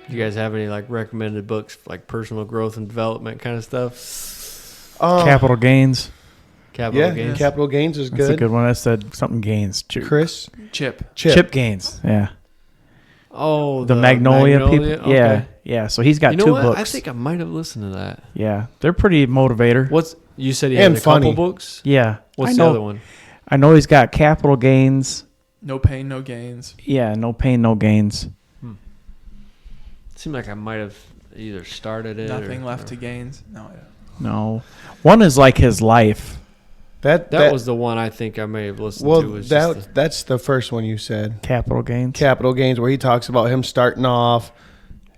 Do you guys have any like recommended books, like personal growth and development kind of stuff? Capital Gains. Capital Gains. Capital Gains is good. That's a good one. I said something Gains. Chris? Chip Gains. Yeah. Oh, the Magnolia people. Okay. Yeah. Yeah. So he's got two books. I think I might have listened to that. Yeah. They're pretty motivator. You said he had a couple books? Yeah. What's the other one? I know he's got Capital Gains. No Pain, No Gains. Yeah. No Pain, No Gains. Seemed like I might have either started it. Nothing left to gains. No. One is like his life. That was the one I think I may have listened to. That's the first one you said. Capital Gains. Capital Gains, where he talks about him starting off,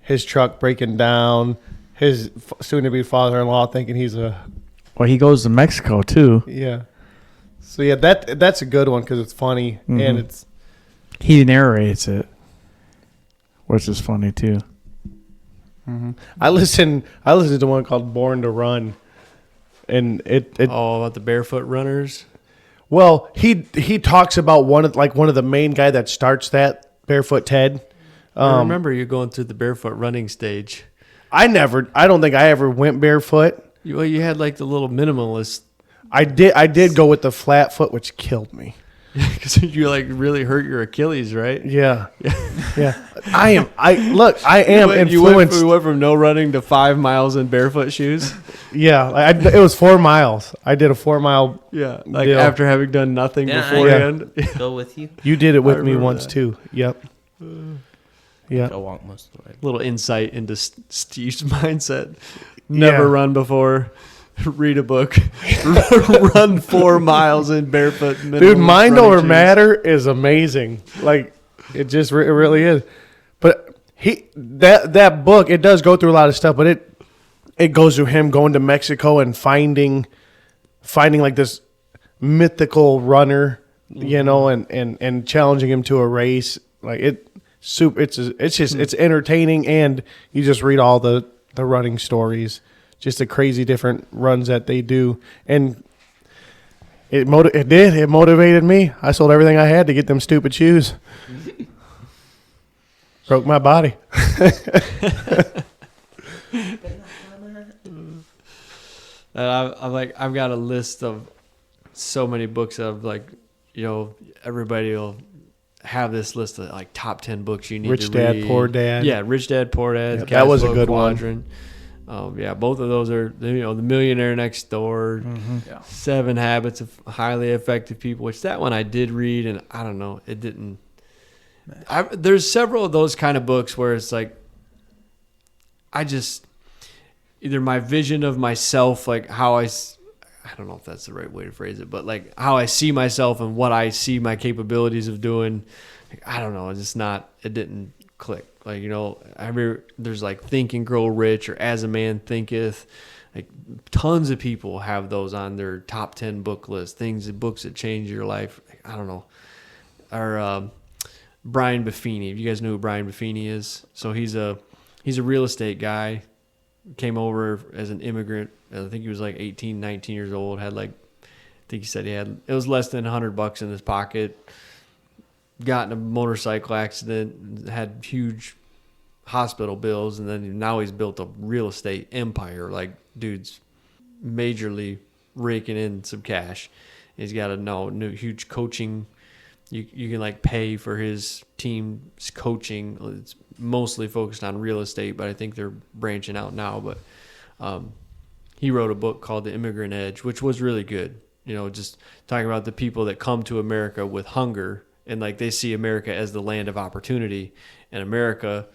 his truck breaking down, his soon-to-be father-in-law thinking he's a... Well, he goes to Mexico, too. Yeah. So, yeah, that's a good one because it's funny, and it's... He narrates it, which is funny, too. Mm-hmm. I listened to one called Born to Run, and it about the barefoot runners. Well, he talks about one of the main guy that starts that Barefoot Ted. I remember you going through the barefoot running stage. I don't think I ever went barefoot. You had like the little minimalist. I did go with the flat foot, which killed me. Because you like really hurt your Achilles, right? Yeah. Yeah. I am influenced. You went from no running to 5 miles in barefoot shoes. Yeah. It was 4 miles. I did a 4 mile. Yeah. Like after having done nothing beforehand. Yeah. Go with you. You did it with me once too. Yep. Yeah. I walk most of the way. Little insight into Steve's mindset. Never run before. Read a book. Run 4 miles in barefoot. Dude, mind over matter is amazing. Like it just it really is. But that book, it does go through a lot of stuff, but it goes through him going to Mexico and finding like this mythical runner, you know, and challenging him to a race. Like it's entertaining, and you just read all the running stories. Just the crazy different runs that they do. And it motivated me. I sold everything I had to get them stupid shoes. Broke my body. I've got a list of so many books of everybody will have this list of like top 10 books you need Rich to read. Dad, Poor Dad. Yeah, Rich Dad, Poor Dad. Yeah, that was a good Quadrant. Yeah, both of those are, the Millionaire Next Door, 7 Habits of Highly Effective People, which that one I did read, and I don't know, it didn't. There's several of those kind of books where it's like, either my vision of myself, like how I don't know if that's the right way to phrase it, but like how I see myself and what I see my capabilities of doing, like, I don't know, it didn't click. Like, there's like Think and Grow Rich or As a Man Thinketh. Like tons of people have those on their top 10 book list. Books that change your life. I don't know. Or Brian Buffini. If you guys know who Brian Buffini is. So he's a real estate guy. Came over as an immigrant. I think he was like 18, 19 years old. Had like, I think he said it was less than $100 in his pocket. Got in a motorcycle accident, had huge hospital bills, and then now he's built a real estate empire. Like, dude's majorly raking in some cash. He's got a new huge coaching. You can like pay for his team's coaching. It's mostly focused on real estate, but I think they're branching out now. But he wrote a book called The Immigrant Edge, which was really good. Just talking about the people that come to America with hunger. And like they see America as the land of opportunity, and America,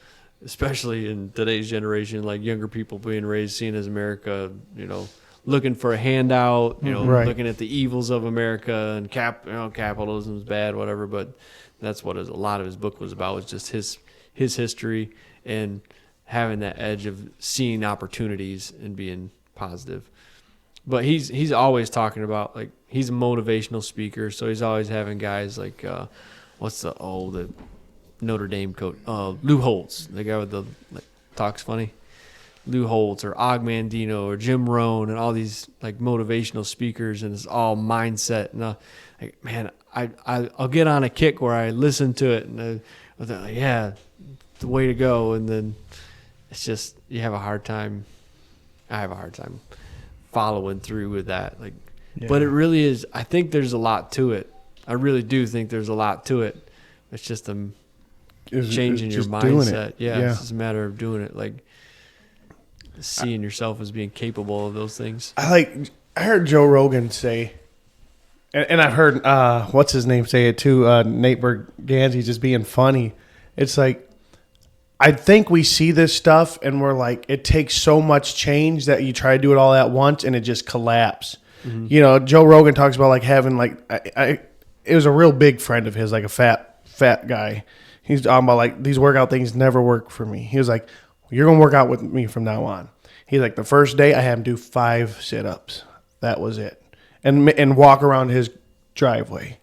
especially in today's generation, like younger people being raised, seen as America, looking for a handout, right. Looking at the evils of America and capitalism is bad, whatever. But that's what a lot of his book was about, was just his history and having that edge of seeing opportunities and being positive. But he's always talking about, like, he's a motivational speaker, so he's always having guys like, what's the Notre Dame coach? Lou Holtz, the guy with the talks funny. Lou Holtz or Og Mandino or Jim Rohn and all these like motivational speakers, and it's all mindset. And I'll get on a kick where I listen to it and I was like, yeah, the way to go. And then it's just you have a hard time. I have a hard time following through with that. Like, but it really is. I think there's a lot to it. I really do think there's a lot to it. It's just changing your mindset. Yeah, it's just a matter of doing it. Like seeing yourself as being capable of those things. I heard Joe Rogan say, and I heard what's his name say it too. Nate Berganzi just being funny. It's like I think we see this stuff and we're like, it takes so much change that you try to do it all at once and it just collapses. Mm-hmm. You know, Joe Rogan talks about like having like it was a real big friend of his, like a fat guy. He's talking about like these workout things never work for me. He was like, you're gonna work out with me from now on. He's like, the first day I had him do 5 sit-ups. That was it, and walk around his driveway.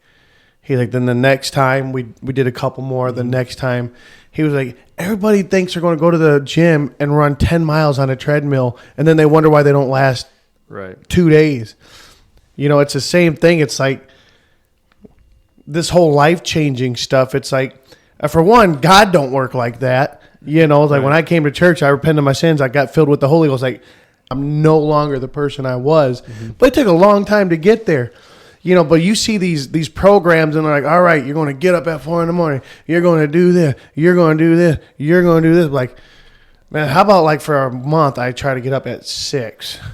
He's like, then the next time we did a couple more. The next time, he was like, everybody thinks they're going to go to the gym and run 10 miles on a treadmill, and then they wonder why they don't last 2 days. You know, it's the same thing. It's like this whole life-changing stuff. It's like, for one, God don't work like that. You know, like when I came to church, I repented of my sins. I got filled with the Holy Ghost. Like, I'm no longer the person I was. Mm-hmm. But it took a long time to get there. You know, but you see these programs and they're like, all right, you're going to get up at 4 a.m. You're going to do this. You're going to do this. You're going to do this. Like, man, how about like for a month, I try to get up at 6. And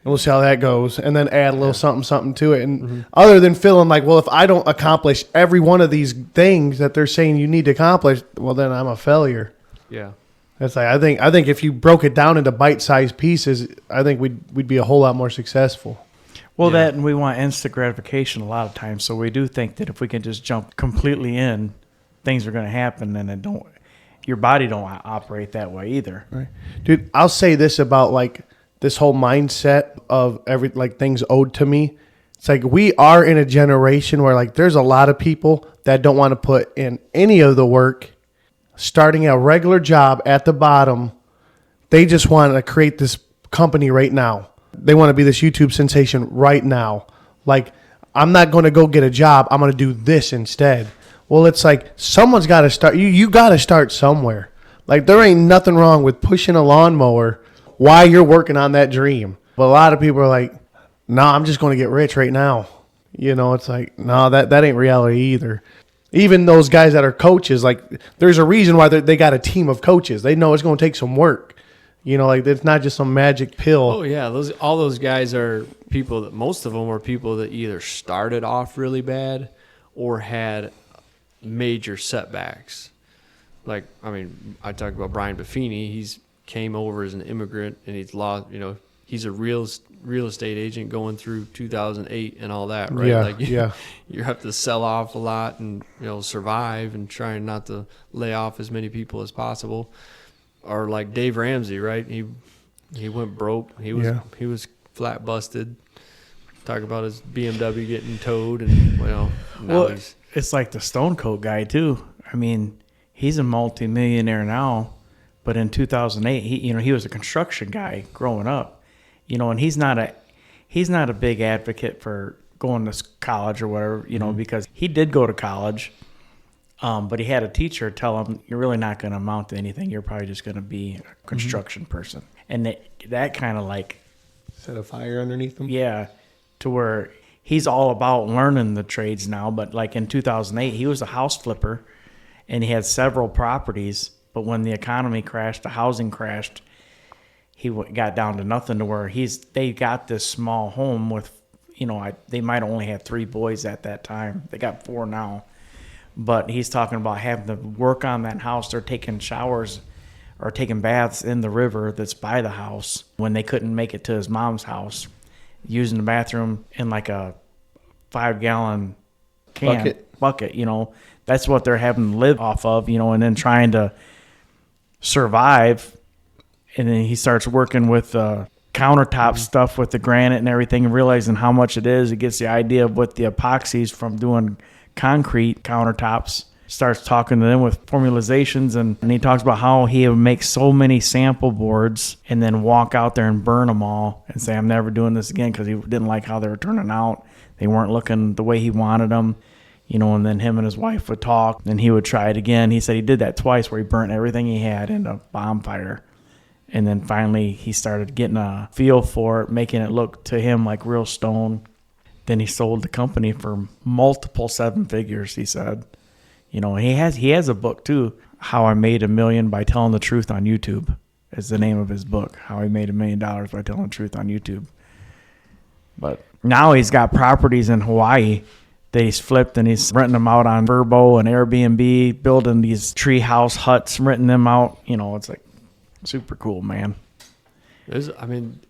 we'll see how that goes. And then add a little something to it. And other than feeling like, well, if I don't accomplish every one of these things that they're saying you need to accomplish, well, then I'm a failure. Yeah. That's like, I think if you broke it down into bite-sized pieces, I think we'd be a whole lot more successful. Well, that and we want instant gratification a lot of times, so we do think that if we can just jump completely in, things are going to happen, and your body don't operate that way either. Right, dude. I'll say this about like this whole mindset of things owed to me. It's like we are in a generation where like there's a lot of people that don't want to put in any of the work, starting a regular job at the bottom. They just want to create this company right now. They want to be this YouTube sensation right now. Like, I'm not going to go get a job. I'm going to do this instead. Well, it's like someone's got to start. You got to start somewhere. Like, there ain't nothing wrong with pushing a lawnmower while you're working on that dream. But a lot of people are like, no, I'm just going to get rich right now. You know, it's like, no, that ain't reality either. Even those guys that are coaches, like, there's a reason why they got a team of coaches. They know it's going to take some work. You know, like it's not just some magic pill. Oh yeah, all those guys are people that most of them are people that either started off really bad or had major setbacks. Like, I mean, I talked about Brian Buffini. He's came over as an immigrant and he's lost. You know, he's a real estate agent going through 2008 and all that, right? Yeah, like you have to sell off a lot and survive and trying not to lay off as many people as possible. Or like Dave Ramsey, right? He went broke. He was flat busted. Talk about his BMW getting towed, and now it's like the Stone Coat guy too. I mean, he's a multimillionaire now, but in 2008, he was a construction guy growing up, and he's not a big advocate for going to college or whatever, because he did go to college. But he had a teacher tell him, you're really not going to amount to anything. You're probably just going to be a construction person. And that kind of like... set a fire underneath him? Yeah, to where he's all about learning the trades now. But like in 2008, he was a house flipper, and he had several properties. But when the economy crashed, the housing crashed, he got down to nothing to where they got this small home with, they might have only had 3 boys at that time. They got 4 now. But he's talking about having to work on that house. They're taking showers or taking baths in the river that's by the house when they couldn't make it to his mom's house, using the bathroom in like a 5-gallon bucket. That's what they're having to live off of, and then trying to survive. And then he starts working with countertop stuff with the granite and everything and realizing how much it is. He gets the idea of what the epoxies from doing concrete countertops, starts talking to them with formalizations, and he talks about how he would make so many sample boards and then walk out there and burn them all and say, I'm never doing this again, because he didn't like how they were turning out. They weren't looking the way he wanted them. And then him and his wife would talk, and he would try it again. He said he did that twice where he burnt everything he had in a bonfire. And then finally he started getting a feel for it, making it look to him like real stone. Then he sold the company for multiple 7 figures, he said. He has a book too, How I Made $1 Million by Telling the Truth on YouTube is the name of his book. How I Made $1 Million by Telling the Truth on YouTube. But now he's got properties in Hawaii that he's flipped, and he's renting them out on Vrbo and Airbnb, building these tree house huts, renting them out. It's like super cool, man. I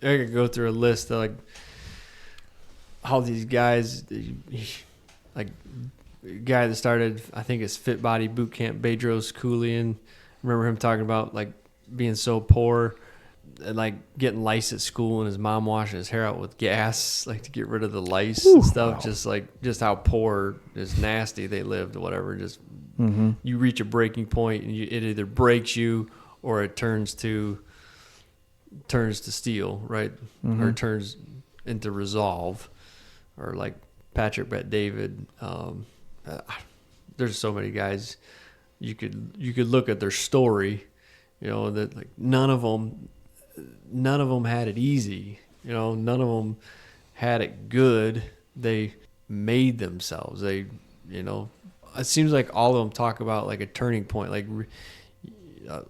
could go through a list of like all these guys, like guy that started, I think it's Fit Body Boot Camp, Bedros Keuilian. Remember him talking about like being so poor and like getting lice at school, and his mom washing his hair out with gas, like to get rid of the lice and stuff. Wow. Just how poor, just nasty they lived or whatever. Just you reach a breaking point, and it either breaks you or it turns to steel, right? Or turns into resolve, or like Patrick Bet-David. There's so many guys you could look at their story, that like none of them had it easy. None of them had it good. They made themselves. It seems like all of them talk about like a turning point, like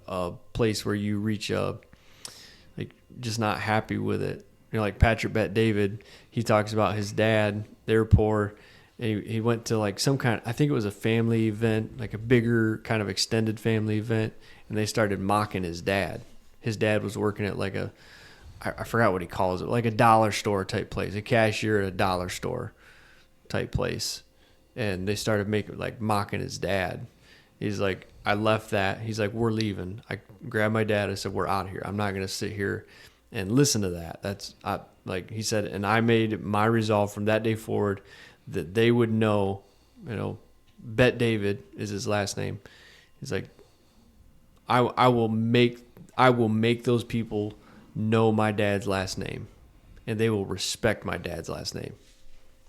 a place where you reach like just not happy with it. Like Patrick Bet-David, he talks about his dad. They were poor. And he went to like some kind, I think it was a family event, like a bigger kind of extended family event, and they started mocking his dad. His dad was working at like I forgot what he calls it, like a dollar store type place, a cashier at a dollar store type place. And they started mocking his dad. He's like, I left that. He's like, we're leaving. I grabbed my dad. I said, we're out of here. I'm not going to sit here and listen to that. Like he said, and I made my resolve from that day forward that they would know, Bet-David is his last name. He's like, I will make those people know my dad's last name, and they will respect my dad's last name.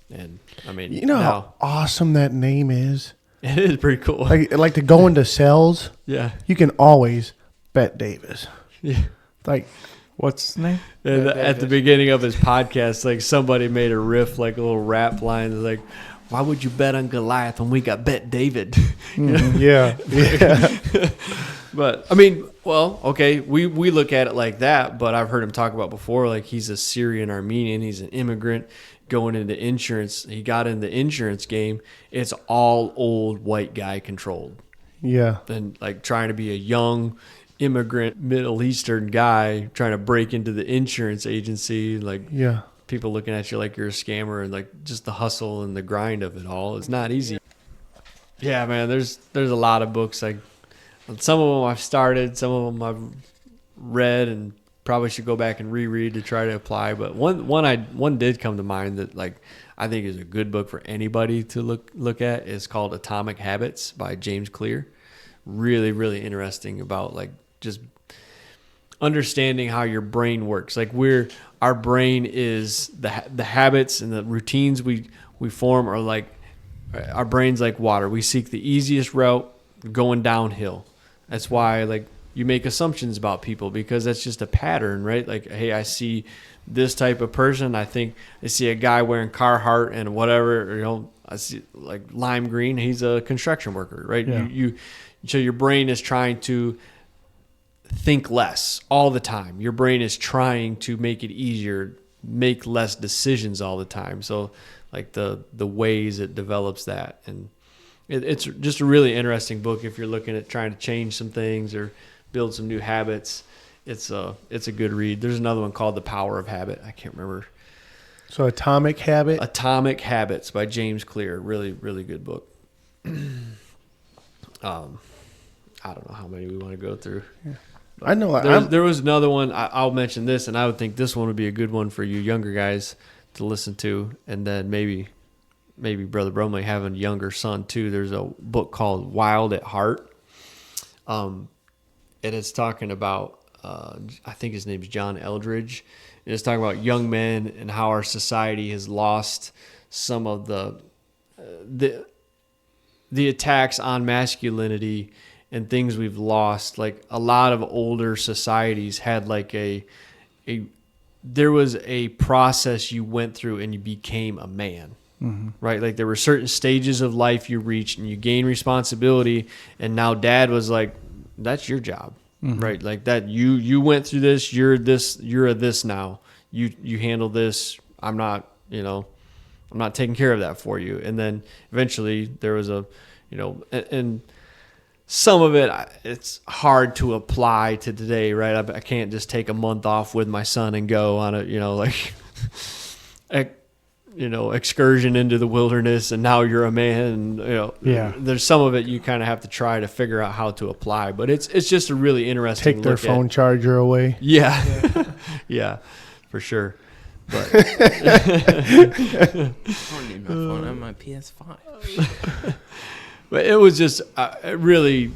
And how awesome that name is. It is pretty cool. Like to go into sales. Yeah, you can always bet Davis. Yeah, like what's his name? At the beginning of his podcast, like somebody made a riff, like a little rap line, like, "Why would you bet on Goliath when we got Bet David?" Yeah. But okay, we look at it like that, but I've heard him talk about before, like he's a Syrian Armenian, he's an immigrant going into insurance. He got in the insurance game. It's all old white guy controlled. Yeah. And like trying to be a young immigrant Middle Eastern guy trying to break into the insurance agency, like people looking at you like you're a scammer, and like just the hustle and the grind of it all. It's not easy. Yeah, man, there's a lot of books. Like some of them I've started, some of them I've read and probably should go back and reread to try to apply. But one did come to mind that like I think is a good book for anybody to look at. It's called Atomic Habits by James Clear. Really, really interesting about like just understanding how your brain works. Like our brain is the habits and the routines we form are like, our brain's like water. We seek the easiest route going downhill. That's why like you make assumptions about people, because that's just a pattern, right? Like, hey, I see this type of person. I think I see a guy wearing Carhartt and whatever, I see like lime green. He's a construction worker, right? Yeah. So your brain is trying to think less all the time. Your brain is trying to make it easier, make less decisions all the time. So like the ways it develops that. And it's just a really interesting book if you're looking at trying to change some things or build some new habits. It's a good read. There's another one called The Power of Habit. I can't remember. So Atomic Habits by James Clear. Really, really good book. I don't know how many we want to go through. Yeah. I know. There was another one. I'll mention this, and I would think this one would be a good one for you younger guys to listen to, and then maybe Brother Bromley having a younger son too. There's a book called Wild at Heart. And it's talking about, I think his name's John Eldredge. And it's talking about young men and how our society has lost some of the attacks on masculinity and things we've lost. Like a lot of older societies had like there was a process you went through and you became a man. Right? Like there were certain stages of life you reached and you gained responsibility, and now dad was like, that's your job. Right? Like that you went through this, you're a this now. You handle this. I'm not taking care of that for you. And then eventually there was and some of it's hard to apply to today, right? I can't just take a month off with my son and go on excursion into the wilderness, and now you're a man. And, there's some of it you kind of have to try to figure out how to apply. But it's just a really interesting. Take their phone charger away. Yeah, yeah, for sure. But I don't need my phone. I have my PS5. But it was just it really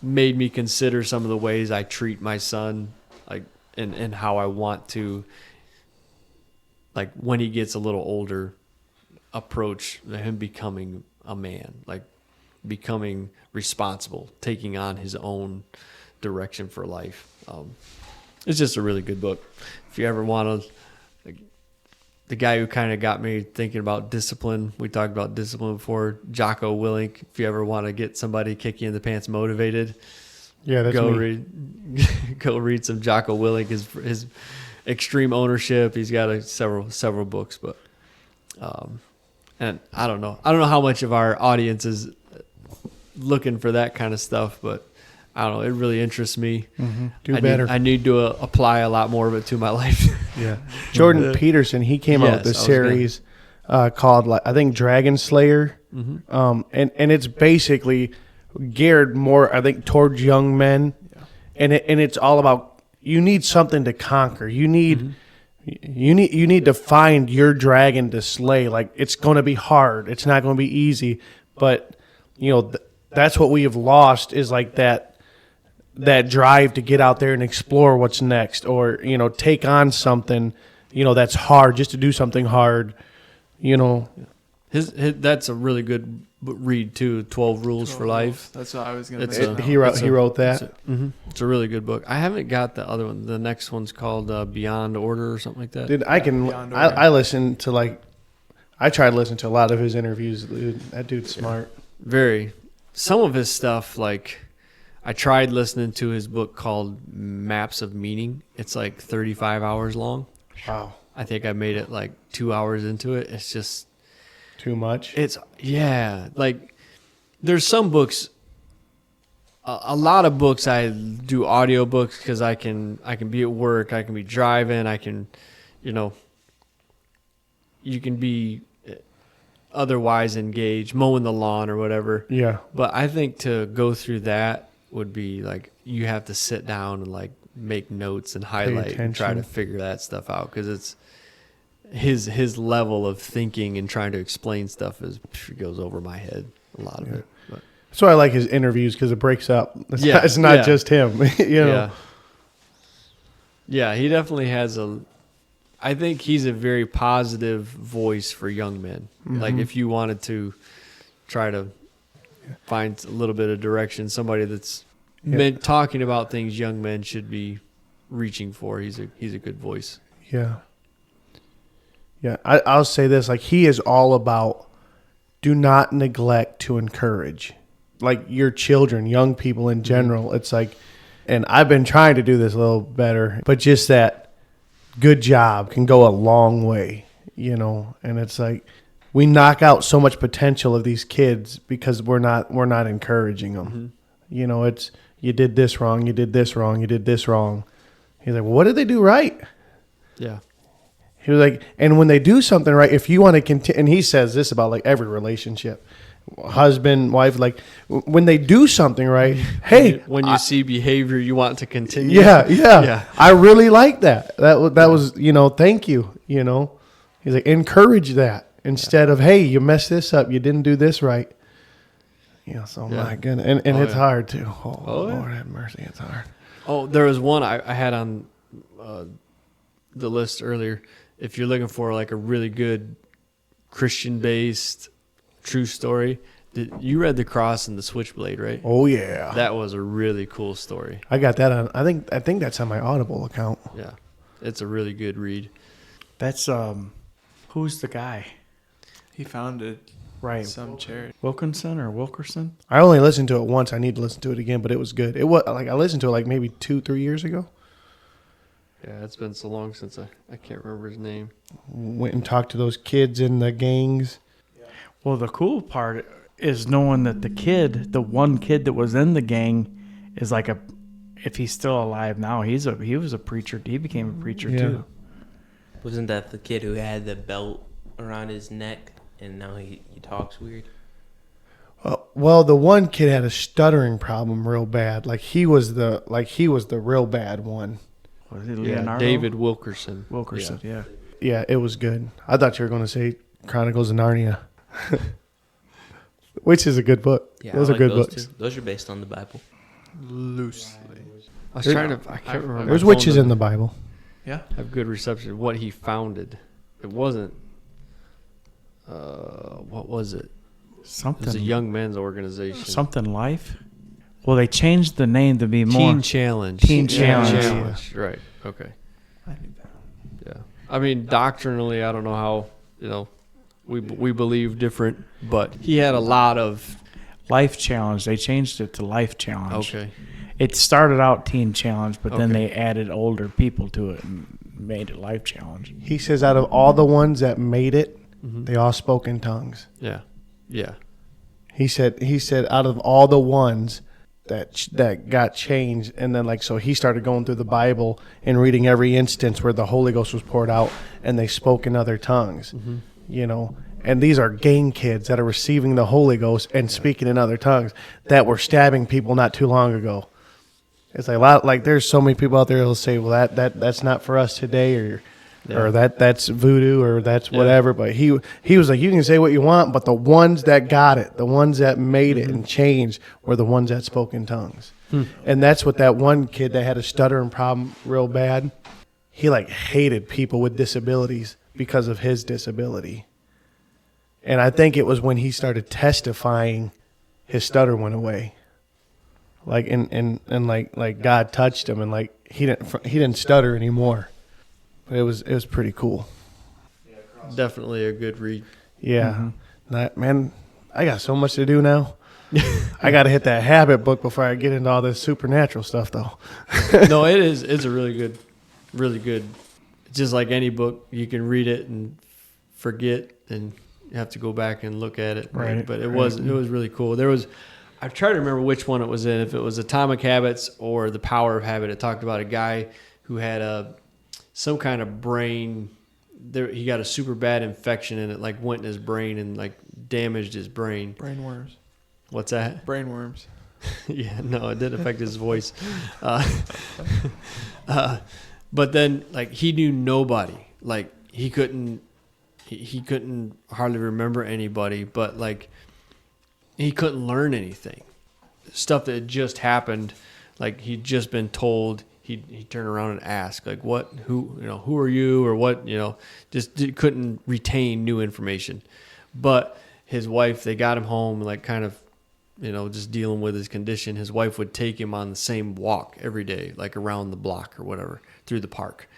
made me consider some of the ways I treat my son, like and how I want to, like when he gets a little older, approach him becoming a man, like becoming responsible, taking on his own direction for life. It's just a really good book. If you ever want to, the guy who kind of got me thinking about discipline, we talked about discipline before, Jocko Willink. If you ever want to get somebody kick you in the pants motivated, that's go read some Jocko Willink. His Extreme Ownership. He's got several books, but and I don't know how much of our audience is looking for that kind of stuff, but I don't know. It really interests me. Do better. I need to apply a lot more of it to my life. Yeah. Jordan Peterson, he came out with this series called, I think, Dragon Slayer. And it's basically geared more, I think, towards young men. Yeah. And it's all about, you need something to conquer. You need you need to find your dragon to slay. Like, it's going to be hard. It's not going to be easy. But, that's what we have lost, is like that drive to get out there and explore what's next, or take on something that's hard, just to do something hard. His that's a really good read too. 12 Rules for Life. That's what I was gonna say. He wrote that. It's a really good book. I haven't got the other one. The next one's called Beyond Order or something like that. Dude, I listen to I try to listen to a lot of his interviews. Dude, that dude's smart. Very. Some of his stuff, I tried listening to his book called Maps of Meaning. It's 35 hours long. Wow. I think I made it 2 hours into it. It's just too much. There's some books, a lot of books I do audiobooks because I can be at work, I can be driving, I can, you can be otherwise engaged, mowing the lawn or whatever. Yeah. But I think to go through that would be you have to sit down and make notes and highlight and try to figure that stuff out, because it's his level of thinking and trying to explain stuff goes over my head, a lot of it. But. That's why I like his interviews, because it breaks up. It's not just him. Yeah, he definitely has I think he's a very positive voice for young men. If you wanted to try to find a little bit of direction, somebody that's been talking about things young men should be reaching for, he's a good voice. Yeah. Yeah, I'll say this, he is all about, do not neglect to encourage. Your children, young people in general. It's and I've been trying to do this a little better, but just that good job can go a long way, and it's we knock out so much potential of these kids because we're not encouraging them. It's, you did this wrong, you did this wrong, you did this wrong. He's like, well, what did they do right? Yeah. He was like, and when they do something right, if you want to continue, and he says this about every relationship, husband, wife, when they do something right, hey, when you see behavior you want to continue. Yeah. I really like that. That was, thank you. He's like, encourage that instead of, hey, you messed this up, you didn't do this right. My goodness, and it's hard too. Lord have mercy, it's hard. Oh, there was one I had on the list earlier. If you're looking for a really good Christian-based true story, You read The Cross and the Switchblade, right? Oh yeah, That was a really cool story. I got that on. I think that's on my Audible account. Yeah, it's a really good read. That's who's the guy? He founded Right. some charity. Wilkerson? I only listened to it once. I need to listen to it again, but it was good. It was like I listened to it like maybe 2-3 years ago. Yeah, it's been so long since I can't remember his name. Went and talked to those kids in the gangs. Well, the cool part is knowing that the one kid that was in the gang is like if he's still alive now, he was a preacher. He became a preacher too. Wasn't that the kid who had the belt around his neck and now he talks weird? Well, the one kid had a stuttering problem real bad. Like he was the real bad one. Was it Yeah, Leonardo? David Wilkerson. Yeah. Yeah, it was good. I thought you were going to say Chronicles of Narnia, which is a good book. Yeah, Those I are good those books. Too. Those are based on the Bible. Loosely. I was trying to. I can't remember. There's my witches phone in the Bible. Yeah. have good reception. What he founded, it wasn't. What was it? It Something. was a young men's organization. Something life. Well, they changed the name to be more Teen Challenge. Teen Challenge. Right. Okay. I knew that. Yeah. I mean, doctrinally, I don't know how we believe different, but he had a lot of. Life Challenge. They changed it to Life Challenge. Okay. It started out Teen Challenge, but then Okay. they added older people to it and made it Life Challenge. He says out of all the ones that made it, Mhm. they all spoke in tongues. Yeah. Yeah. He said out of all the ones that got changed, and then so he started going through the Bible and reading every instance where the Holy Ghost was poured out and they spoke in other tongues. Mm-hmm. And these are gang kids that are receiving the Holy Ghost and speaking in other tongues that were stabbing people not too long ago. It's like a lot. Like there's so many people out there who'll say, "Well, that's not for us today," or that's voodoo, or that's whatever. But he was like, you can say what you want, but the ones that got it, the ones that made it and changed, were the ones that spoke in tongues. And that's what that one kid that had a stuttering problem real bad. He hated people with disabilities because of his disability. And I think it was when he started testifying, his stutter went away. And God touched him, and he didn't stutter anymore. But it was pretty cool. Definitely a good read. Yeah, man, I got so much to do now. I got to hit that habit book before I get into all this supernatural stuff, though. No, it's a really good. Just like any book, you can read it and forget, and you have to go back and look at it. Right. But it was really cool. I try to remember which one it was in. If it was Atomic Habits or The Power of Habit, it talked about a guy who had some kind of brain. He got a super bad infection, and it went in his brain and damaged his brain. Brainworms. What's that? Brainworms. Yeah, no, it did affect his voice. But then, he knew nobody. He couldn't hardly remember anybody, but he couldn't learn anything. Stuff that had just happened, he'd just been told. He'd turn around and ask, who are you, or what, couldn't retain new information. But his wife, they got him home, just dealing with his condition. His wife would take him on the same walk every day, around the block or whatever, through the park.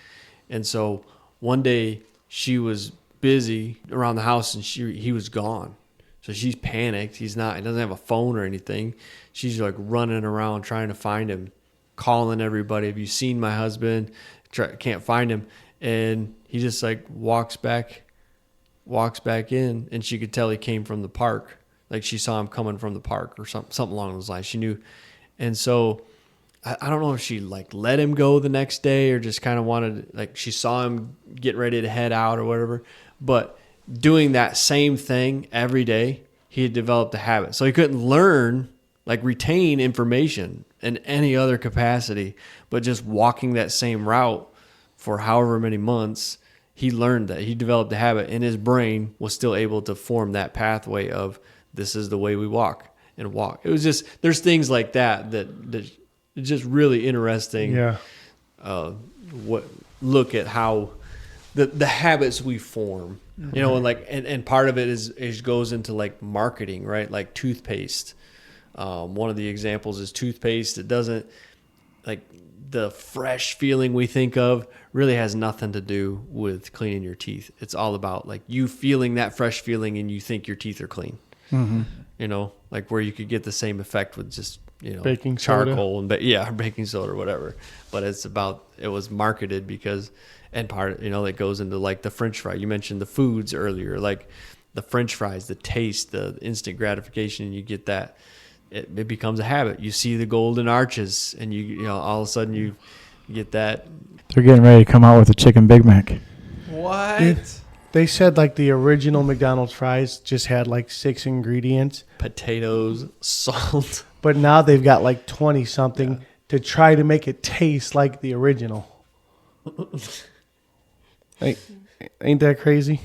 And so one day she was busy around the house, and he was gone. So she's panicked. He doesn't have a phone or anything. She's running around trying to find him, calling everybody. Have you seen my husband? Can't find him. And he just walks back in, and she could tell he came from the park. She saw him coming from the park or something along those lines. She knew. And so I don't know if she let him go the next day, or just kind of wanted, she saw him getting ready to head out or whatever. But doing that same thing every day, he had developed a habit. So he couldn't learn, retain information in any other capacity, but just walking that same route for however many months, he learned that. He developed a habit, and his brain was still able to form that pathway of, this is the way we walk and walk. It was just, there's things like that it's just really interesting. Yeah. Look at how the habits we form You know, and part of it is goes into like marketing, right? Like toothpaste. One of the examples is toothpaste. It doesn't, like, the fresh feeling we think of really has nothing to do with cleaning your teeth. It's all about like you feeling that fresh feeling and you think your teeth are clean. Mm-hmm. You know, like where you could get the same effect with just, you know, Baking soda. charcoal and baking soda or whatever. But it was marketed because, and part, you know, that goes into like the French fry. You mentioned the foods earlier, like the French fries, the taste, the instant gratification. You get that. It becomes a habit. You see the golden arches, and you know all of a sudden you get that. They're getting ready to come out with a chicken Big Mac. What? They said like the original McDonald's fries just had like 6 ingredients, Potatoes, salt. but now they've got like 20 something to try to make it taste like the original. Ain't that crazy?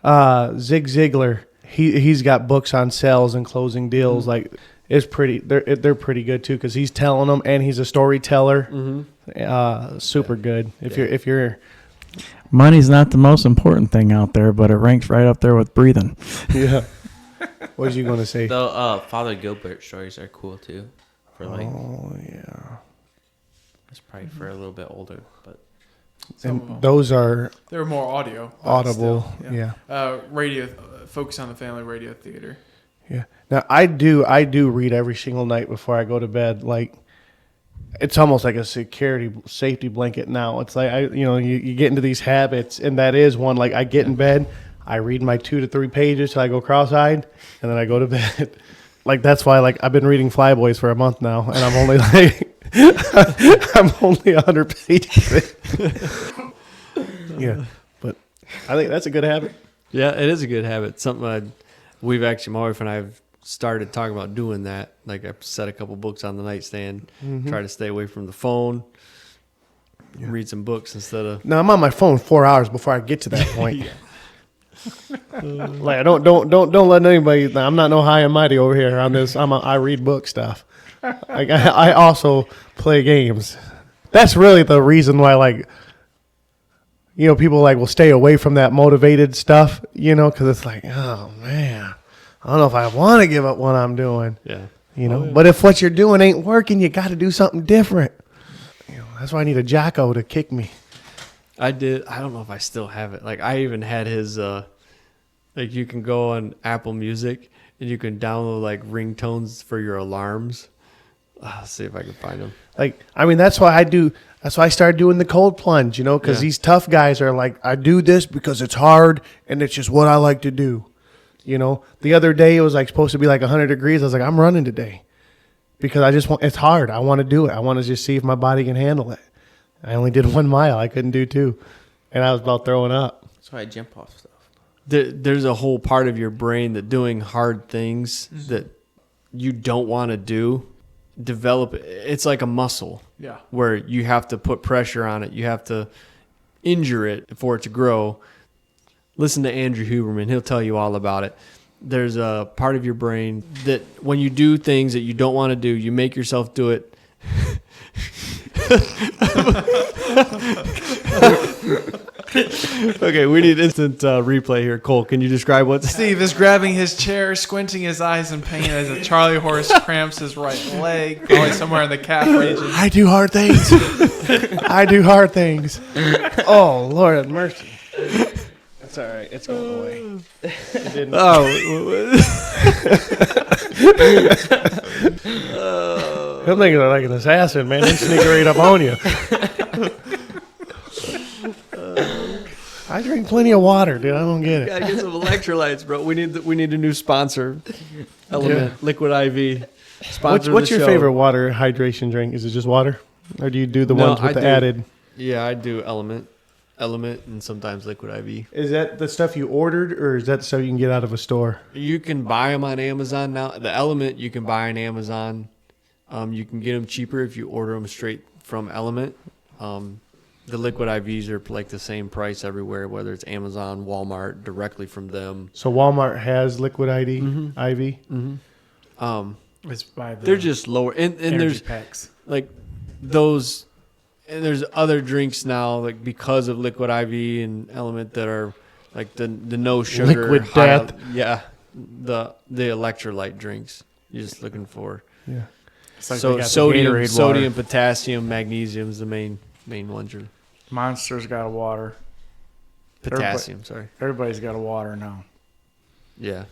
Zig Ziglar, he's got books on sales and closing deals. Like it's pretty, they're pretty good too because he's telling them and he's a storyteller. Super good. If you're Money's not the most important thing out there, but it ranks right up there with breathing. yeah. What was you going to say? The Father Gilbert stories are cool too. For like, Oh yeah. it's probably for a little bit older, but And those are They were more audio. but audible. still, Yeah. Radio, Focus on the Family Radio Theater. Yeah. Now I do read every single night before I go to bed. Like it's almost like a safety blanket now. It's like you get into these habits, and that is one. Like I get in bed, I read my 2 to 3 pages till I go cross-eyed, and then I go to bed. Like that's why like I've been reading Flyboys for a month now, and I'm only like I'm only 100 pages. Yeah, but I think that's a good habit. Yeah, it is a good habit. Something we've actually, my wife and I have started talking about doing that. Like I've set a couple books on the nightstand, try to stay away from the phone, read some books instead of. Now I'm on my phone 4 hours before I get to that point. Like don't let anybody. I'm not no high and mighty over here on this. I read book stuff. Like I also play games. That's really the reason why like. People like will stay away from that motivated stuff, because it's like, oh man, I don't know if I want to give up what I'm doing, Yeah. But if what you're doing ain't working, you got to do something different. That's why I need a Jocko to kick me. I don't know if I still have it. Like I even had his, like you can go on Apple Music and you can download like ringtones for your alarms. I'll see if I can find them. That's why I do. That's why I started doing the cold plunge, because these tough guys are like, I do this because it's hard and it's just what I like to do. The other day it was like supposed to be like 100 degrees. I was like, I'm running today because it's hard. I want to do it. I want to just see if my body can handle it. I only did 1 mile. I couldn't do 2. And I was about throwing up. that's why I jump off stuff. There's a whole part of your brain that doing hard things that you don't want to do, develop. It's like a muscle. Yeah. Where you have to put pressure on it. You have to injure it for it to grow. Listen to Andrew Huberman. He'll tell you all about it. There's a part of your brain that when you do things that you don't want to do, you make yourself do it. Okay, we need instant replay here. Cole, can you describe what? Steve is grabbing his chair, squinting his eyes in pain as a Charlie horse cramps his right leg, probably somewhere in the calf region. I do hard things. I do hard things. Oh, Lord have mercy. That's all right. It's going away. It didn't. I'm thinking they're like an assassin, man. They sneak right up on you. I drink plenty of water, dude. I don't get it. Gotta get some electrolytes, bro. We need a new sponsor. Element Liquid IV. Sponsor What's the your show. favorite water hydration drink? Is it just water, or do you do the ones with the added? Yeah, I do Element, and sometimes Liquid IV. Is that the stuff you ordered, or is that the stuff you can get out of a store? You can buy them on Amazon now. The Element you can buy on Amazon. You can get them cheaper if you order them straight from Element. The Liquid IVs are like the same price everywhere, whether it's Amazon, Walmart, directly from them. So Walmart has Liquid IV. It's by the They're just lower, and there's packs. like those And there's other drinks now, like because of Liquid IV and Element, that are like the no sugar, Liquid death. Yeah, the electrolyte drinks. You're just looking for. Yeah. It's like So they got the sodium, Gatorade sodium, water. potassium, magnesium is the main ones. Are Monster's got a water. potassium. Sorry. Everybody's got a water now. Yeah,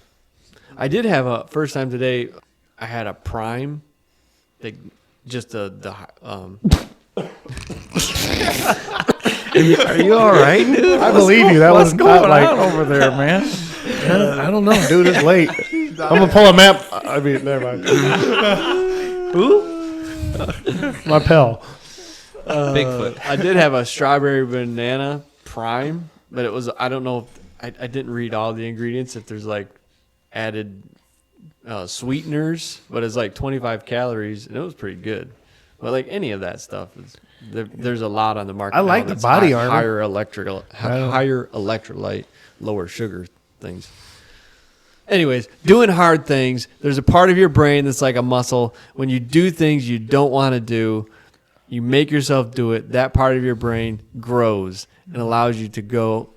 I did have a first time today. I had a Prime, like just the. Are you all right, dude? I believe you. That was What's not going like on over there, man? I don't know, dude. It's late. I'm gonna pull a map. I mean, never mind. Who? My pal. Bigfoot. I did have a strawberry banana Prime, but it was, I don't know if I didn't read all the ingredients, if there's like added sweeteners, but it's like 25 calories, and it was pretty good. But like any of that stuff is there's a lot on the market. I like now the that's body armor. higher electrolyte, lower sugar things. Anyways, doing hard things. There's a part of your brain that's like a muscle. When you do things you don't want to do, you make yourself do it. That part of your brain grows and allows you to go.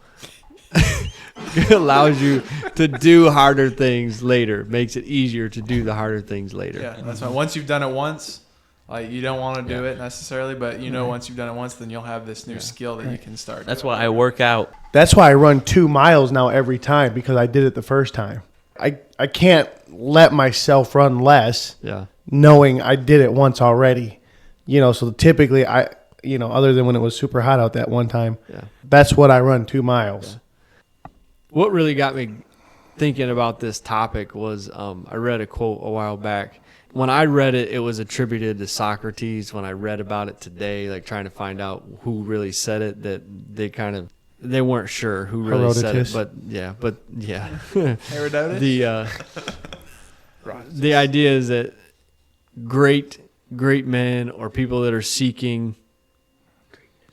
Allows you to do harder things later. Makes it easier to do the harder things later. Yeah, that's right. Once you've done it once, like you don't want to do it necessarily, but once you've done it once, then you'll have this new skill that you can start. That's doing. why I work out. That's why I run 2 miles now every time, because I did it the first time. I can't let myself run less, Yeah. knowing I did it once already. So typically other than when it was super hot out that one time, Yeah. that's what I run 2 miles. What really got me thinking about this topic was I read a quote a while back. When I read it, it was attributed to Socrates. When I read about it today, like trying to find out who really said it, that they weren't sure who really said it. Herodotus. But yeah. Herodotus? The idea is that great men or people that are seeking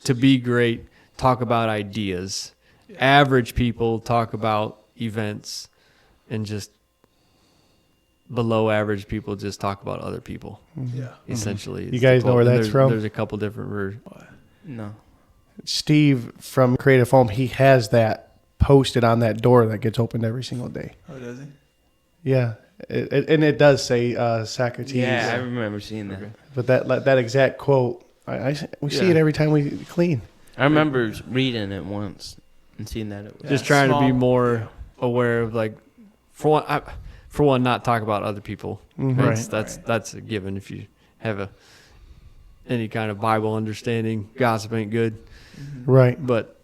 to be great talk about ideas. Average people talk about events, and just below average people just talk about other people. Yeah. Essentially, You guys know where that's from? There's a couple different versions. No. Steve from Creative Foam, he has that posted on that door that gets opened every single day. Oh, does he? Yeah, and it does say Socrates. Yeah, I remember seeing that. But that exact quote, we see Yeah. it every time we clean. I remember reading it once and seeing that it was. Just trying to be small- more aware of, like, for one, not talk about other people. Mhm. That's a given. If you have any kind of Bible understanding, gossip ain't good. Right. But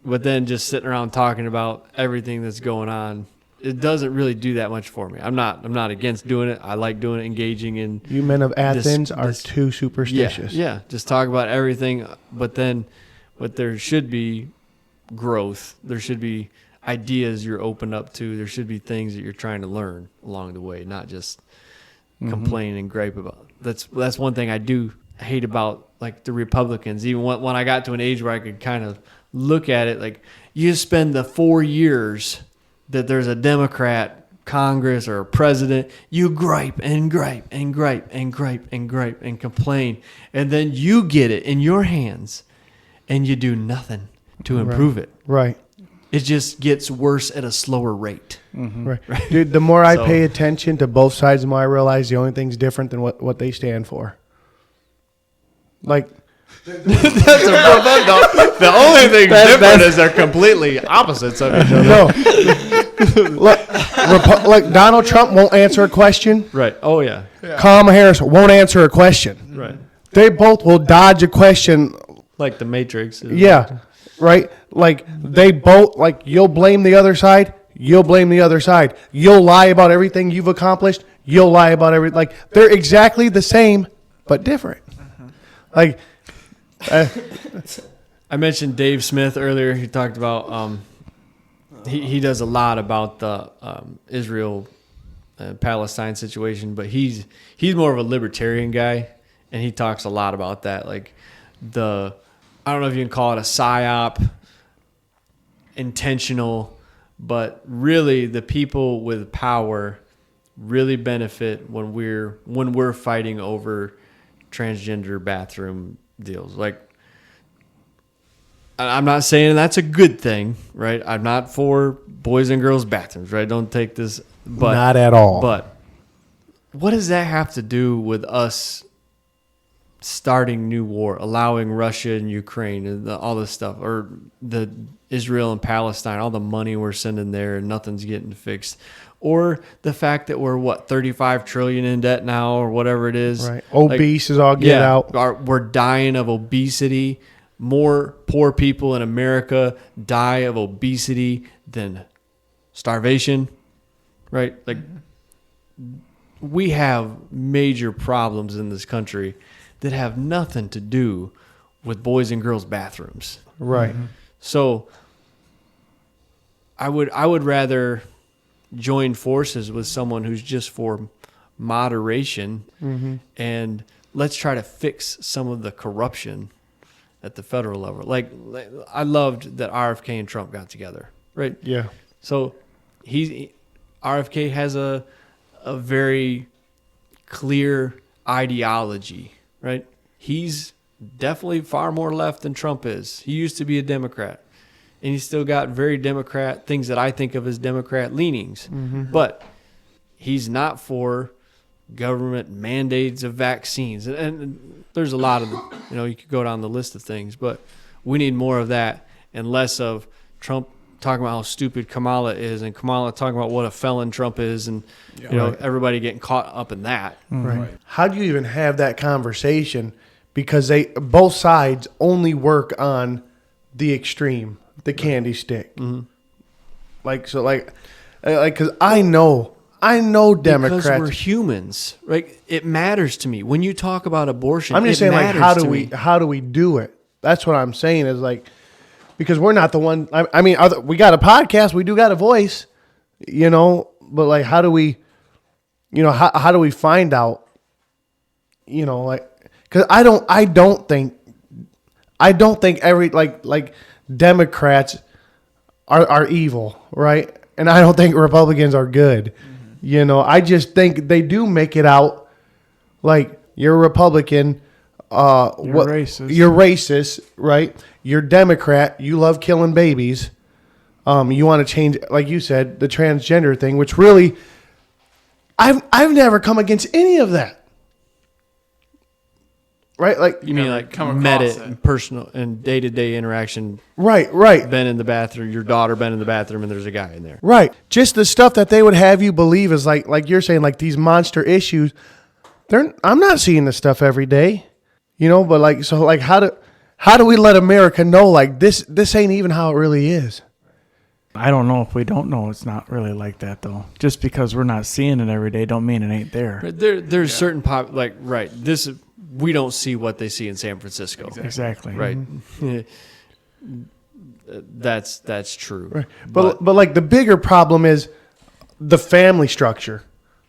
then just sitting around talking about everything that's going on, it doesn't really do that much for me. I'm not against doing it. I like doing it, engaging in. You men of Athens are this- too superstitious. Yeah. Just talk about everything, but there should be growth. There should be ideas you're open up to. There should be things that you're trying to learn along the way, not just complain and gripe about. That's one thing I do hate about, like, the Republicans. Even when I got to an age where I could kind of look at it, like, you spend the 4 years that there's a Democrat Congress or a president, you gripe and gripe and gripe and gripe and gripe and complain, and then you get it in your hands and you do nothing to improve it. Right. It just gets worse at a slower rate. Right. Dude, the more I So- pay attention to both sides, the more I realize the only thing's different than what they stand for. Like, The only thing different is they're completely opposites of each other. no. Look, Donald Trump won't answer a question. Right. Oh, yeah. Kamala Harris won't answer a question. Right. They both will dodge a question. Like the Matrix. Yeah. Right? Like, they both, like, you'll blame the other side. You'll blame the other side. You'll lie about everything you've accomplished. You'll lie about everything. Like, they're exactly the same, but different. Like, I mentioned Dave Smith earlier. He talked about he does a lot about the Israel Palestine situation, but he's more of a libertarian guy, and he talks a lot about that. Like, I don't know if you can call it a psyop, intentional, but really the people with power really benefit when we're fighting over transgender bathroom deals. Like, I'm not saying that's a good thing, right? I'm not for boys and girls bathrooms, right? Don't take this, but Not at all. But what does that have to do with us starting new war, allowing Russia and Ukraine and all this stuff, or the Israel and Palestine, all the money we're sending there and nothing's getting fixed, or the fact that we're 35 trillion in debt now, or whatever it is. Right. Obese is all get out. We're dying of obesity. More poor people in America die of obesity than starvation, right? Like, we have major problems in this country that have nothing to do with boys and girls bathrooms. Right. So I would rather join forces with someone who's just for moderation, and let's try to fix some of the corruption at the federal level. Like, I loved that RFK and Trump got together, right? Yeah. So RFK has a very clear ideology, right? He's definitely far more left than Trump is. He used to be a Democrat, and he's still got very Democrat things that I think of as Democrat leanings. But he's not for government mandates of vaccines. And there's a lot of, you could go down the list of things, but we need more of that and less of Trump talking about how stupid Kamala is, and Kamala talking about what a felon Trump is, and everybody getting caught up in that. Right. How do you even have that conversation? Because both sides only work on the extreme, the candy stick. Because I know Democrats. Because we're humans, right? It matters to me when you talk about abortion. I'm just saying, like, how do we do it? That's what I'm saying is, like, because we're not the one. I mean, we got a podcast. We do got a voice, but like, how do we, how do we find out, because I don't think every, like Democrats are evil, right? And I don't think Republicans are good. I just think they do make it out like you're a Republican. Racist. You're racist, right? You're Democrat. You love killing babies. You want to change, like you said, the transgender thing, which really, I've never come against any of that. Right? Like, you mean like met it in personal and day-to-day interaction. Right. Been in the bathroom, your daughter been in the bathroom, and there's a guy in there. Right. Just the stuff that they would have you believe is like you're saying, like these monster issues. I'm not seeing this stuff every day. But like, so like, how do we let America know, like, this ain't even how it really is? I don't know if we don't know it's not really like that, though. Just because we're not seeing it every day don't mean it ain't there. There's certain we don't see what they see in San Francisco. Exactly. Right. That's true. Right. But like the bigger problem is the family structure,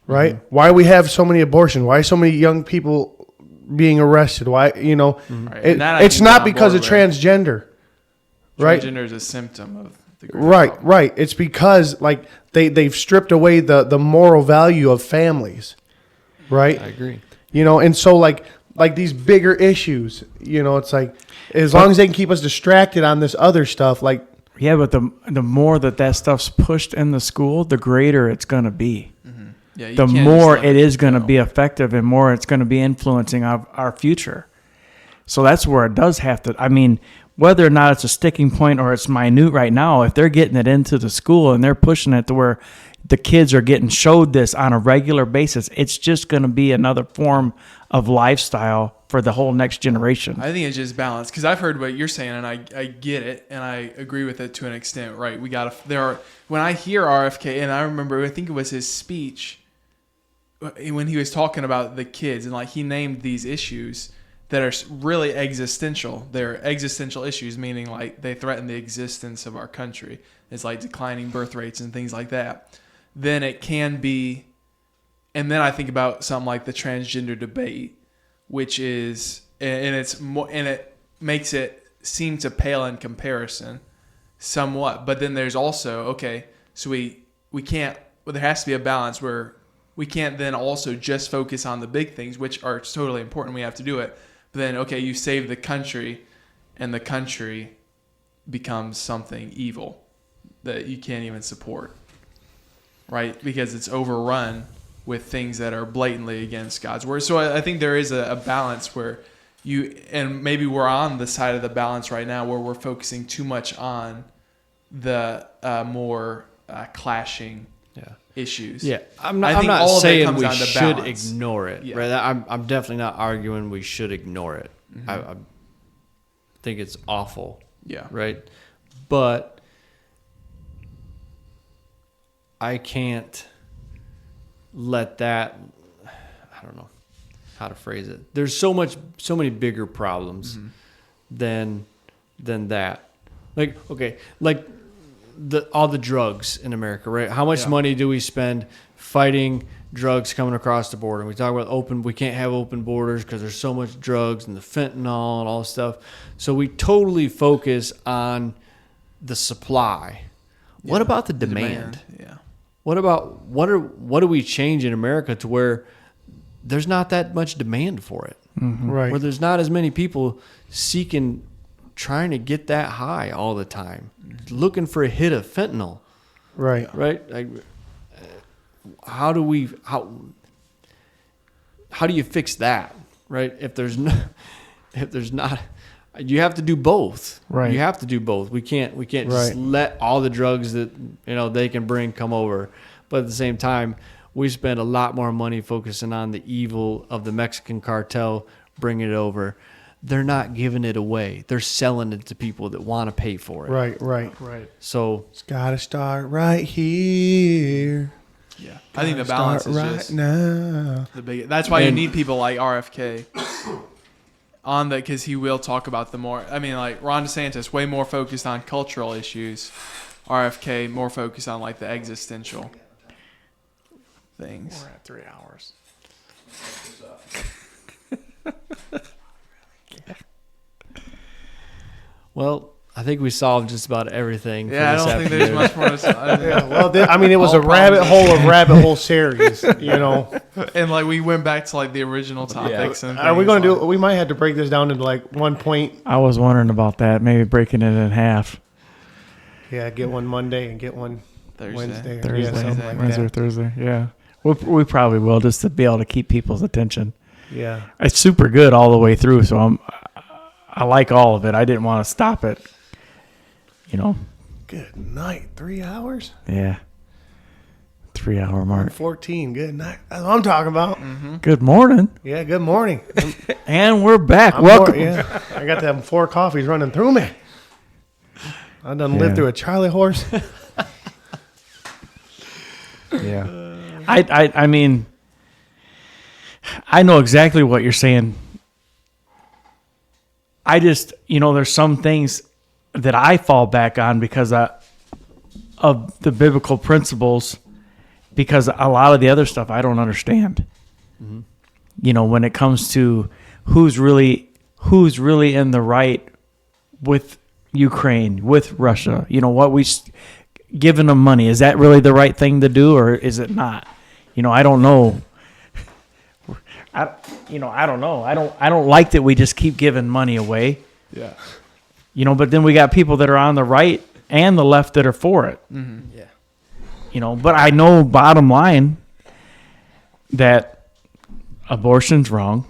right? Why we have so many abortions? Why so many young people being arrested? Why, it's not because of transgender, right? Transgender is a symptom of the great problem. Right. It's because like they've stripped away the moral value of families, right? I agree. And so like these bigger issues, it's like as long as they can keep us distracted on this other stuff, like. Yeah, but the more that stuff's pushed in the school, the greater it's going to be. Yeah, the more it is going to be effective and more it's going to be influencing our future. So that's where it does have to, I mean, whether or not it's a sticking point or it's minute right now, if they're getting it into the school and they're pushing it to where the kids are getting showed this on a regular basis, it's just going to be another form of lifestyle for the whole next generation. I think it's just balance, because I've heard what you're saying and I get it and I agree with it to an extent, right? When I hear RFK, and I remember, I think it was his speech when he was talking about the kids, and like he named these issues that are really existential. They're existential issues, meaning like they threaten the existence of our country. It's like declining birth rates and things like that. Then it can be, and then I think about something like the transgender debate, which is, and it's more, and it makes it seem to pale in comparison somewhat. But then there's also, so we can't, there has to be a balance where we can't then also just focus on the big things, which are totally important. We have to do it. But then, you save the country, and the country becomes something evil that you can't even support, right? Because it's overrun with things that are blatantly against God's word. So I think there is a balance where and maybe we're on the side of the balance right now where we're focusing too much on the more clashing issues. Yeah, I'm not saying we should balance. ignore it. Yeah. Right? I'm definitely not arguing we should ignore it. Mm-hmm. I think it's awful. Yeah. Right. But I can't let that. I don't know how to phrase it. There's so many bigger problems than that. Like, okay, like all the drugs in America, right? How much money do we spend fighting drugs coming across the border? And we talk about we can't have open borders because there's so much drugs and the fentanyl and all this stuff. So we totally focus on the supply. Yeah. What about the demand? Yeah. What do we change in America to where there's not that much demand for it? Right. Where there's not as many people trying to get that high all the time, looking for a hit of fentanyl. Right. Right? Like, how do you fix that? Right? If there's not, you have to do both. Right. You have to do both. We can't just let all the drugs that they can bring come over. But at the same time, we spend a lot more money focusing on the evil of the Mexican cartel bringing it over. They're not giving it away. They're selling it to people that want to pay for it. Right. So It's got to start right here. Yeah. I think the balance is right just now. the big. That's why you need people like RFK on that, because he will talk about the more. I mean, like Ron DeSantis, way more focused on cultural issues. RFK more focused on like the existential things. We're at 3 hours. Well, I think we solved just about everything. Yeah, I for this don't think there's afternoon. much more to say. Yeah, well, it was All a rabbit problems. hole series, And like we went back to like the original topics. And Are we things going to like- do? We might have to break this down into like 1 point. I was wondering about that, maybe breaking it in half. Yeah, get one Monday and get one Thursday. Wednesday. Thursday, Yeah, something like Wednesday or that. Thursday. Yeah, we probably will, just to be able to keep people's attention. Yeah. It's super good all the way through, so I like all of it. I didn't want to stop it. Good night. 3 hours. Yeah. 3 hour mark. 14. Good night. That's what I'm talking about. Good morning, Yeah. Good morning. and we're back. I'm Welcome. I got to have 4 coffees running through me. I done lived Yeah. through a Charlie horse. Yeah. I mean, I know exactly what you're saying. I just, there's some things that I fall back on because of the biblical principles, because a lot of the other stuff I don't understand. When it comes to who's really in the right with Ukraine, with Russia, what giving them money, is that really the right thing to do, or is it not? I don't know. I don't know. I don't like that we just keep giving money away. Yeah. But then we got people that are on the right and the left that are for it. Yeah. But I know bottom line that abortion's wrong,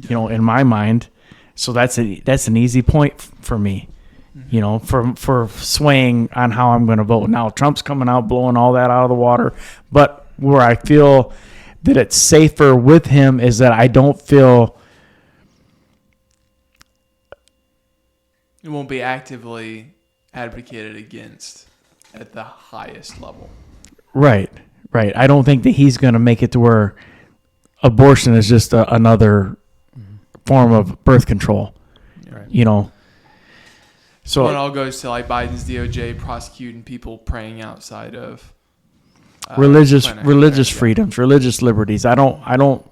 in my mind. So that's an easy point for me, for swaying on how I'm going to vote. Now Trump's coming out blowing all that out of the water, but where I feel that it's safer with him is that I don't feel It won't be actively advocated against at the highest level. right. I don't think that he's going to make it to where abortion is just another form of birth control. Right. So it all goes to like Biden's DOJ prosecuting people praying outside of religious clinics. Yeah. freedoms, religious liberties. I don't.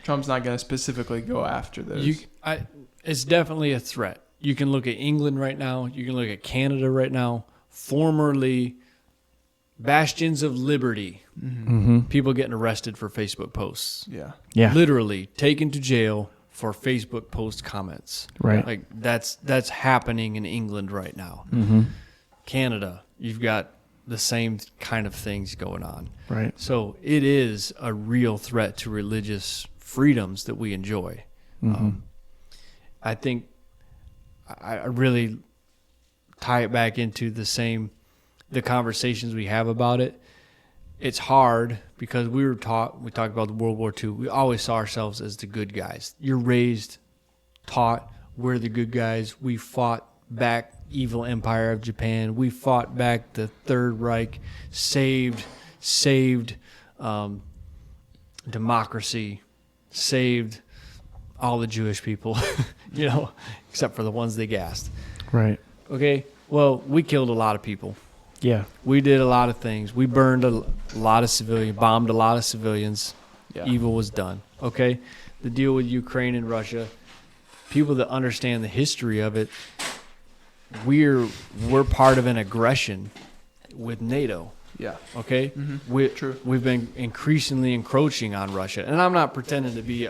Trump's not going to specifically go after those. It's definitely a threat. You can look at England right now. You can look at Canada right now. Formerly bastions of liberty. Mm-hmm. People getting arrested for Facebook posts. Yeah. Yeah. Literally taken to jail for Facebook post comments. Right. Like that's happening in England right now. Mm-hmm. Canada, you've got the same kind of things going on. Right. So it is a real threat to religious freedoms that we enjoy. Mm-hmm. I think I really tie it back into the conversations we have about it. It's hard because we talked about the World War II. We always saw ourselves as the good guys. You're raised, taught, we're the good guys. We fought back evil empire of Japan. We fought back the Third Reich, saved democracy, saved all the Jewish people, except for the ones they gassed. Right. Okay, well, we killed a lot of people. Yeah. We did a lot of things. We burned a lot of civilians, bombed a lot of civilians. Yeah. Evil was done. Okay, the deal with Ukraine and Russia, people that understand the history of it, we're part of an aggression with NATO. Yeah. Okay, True. We've been increasingly encroaching on Russia, and I'm not pretending to be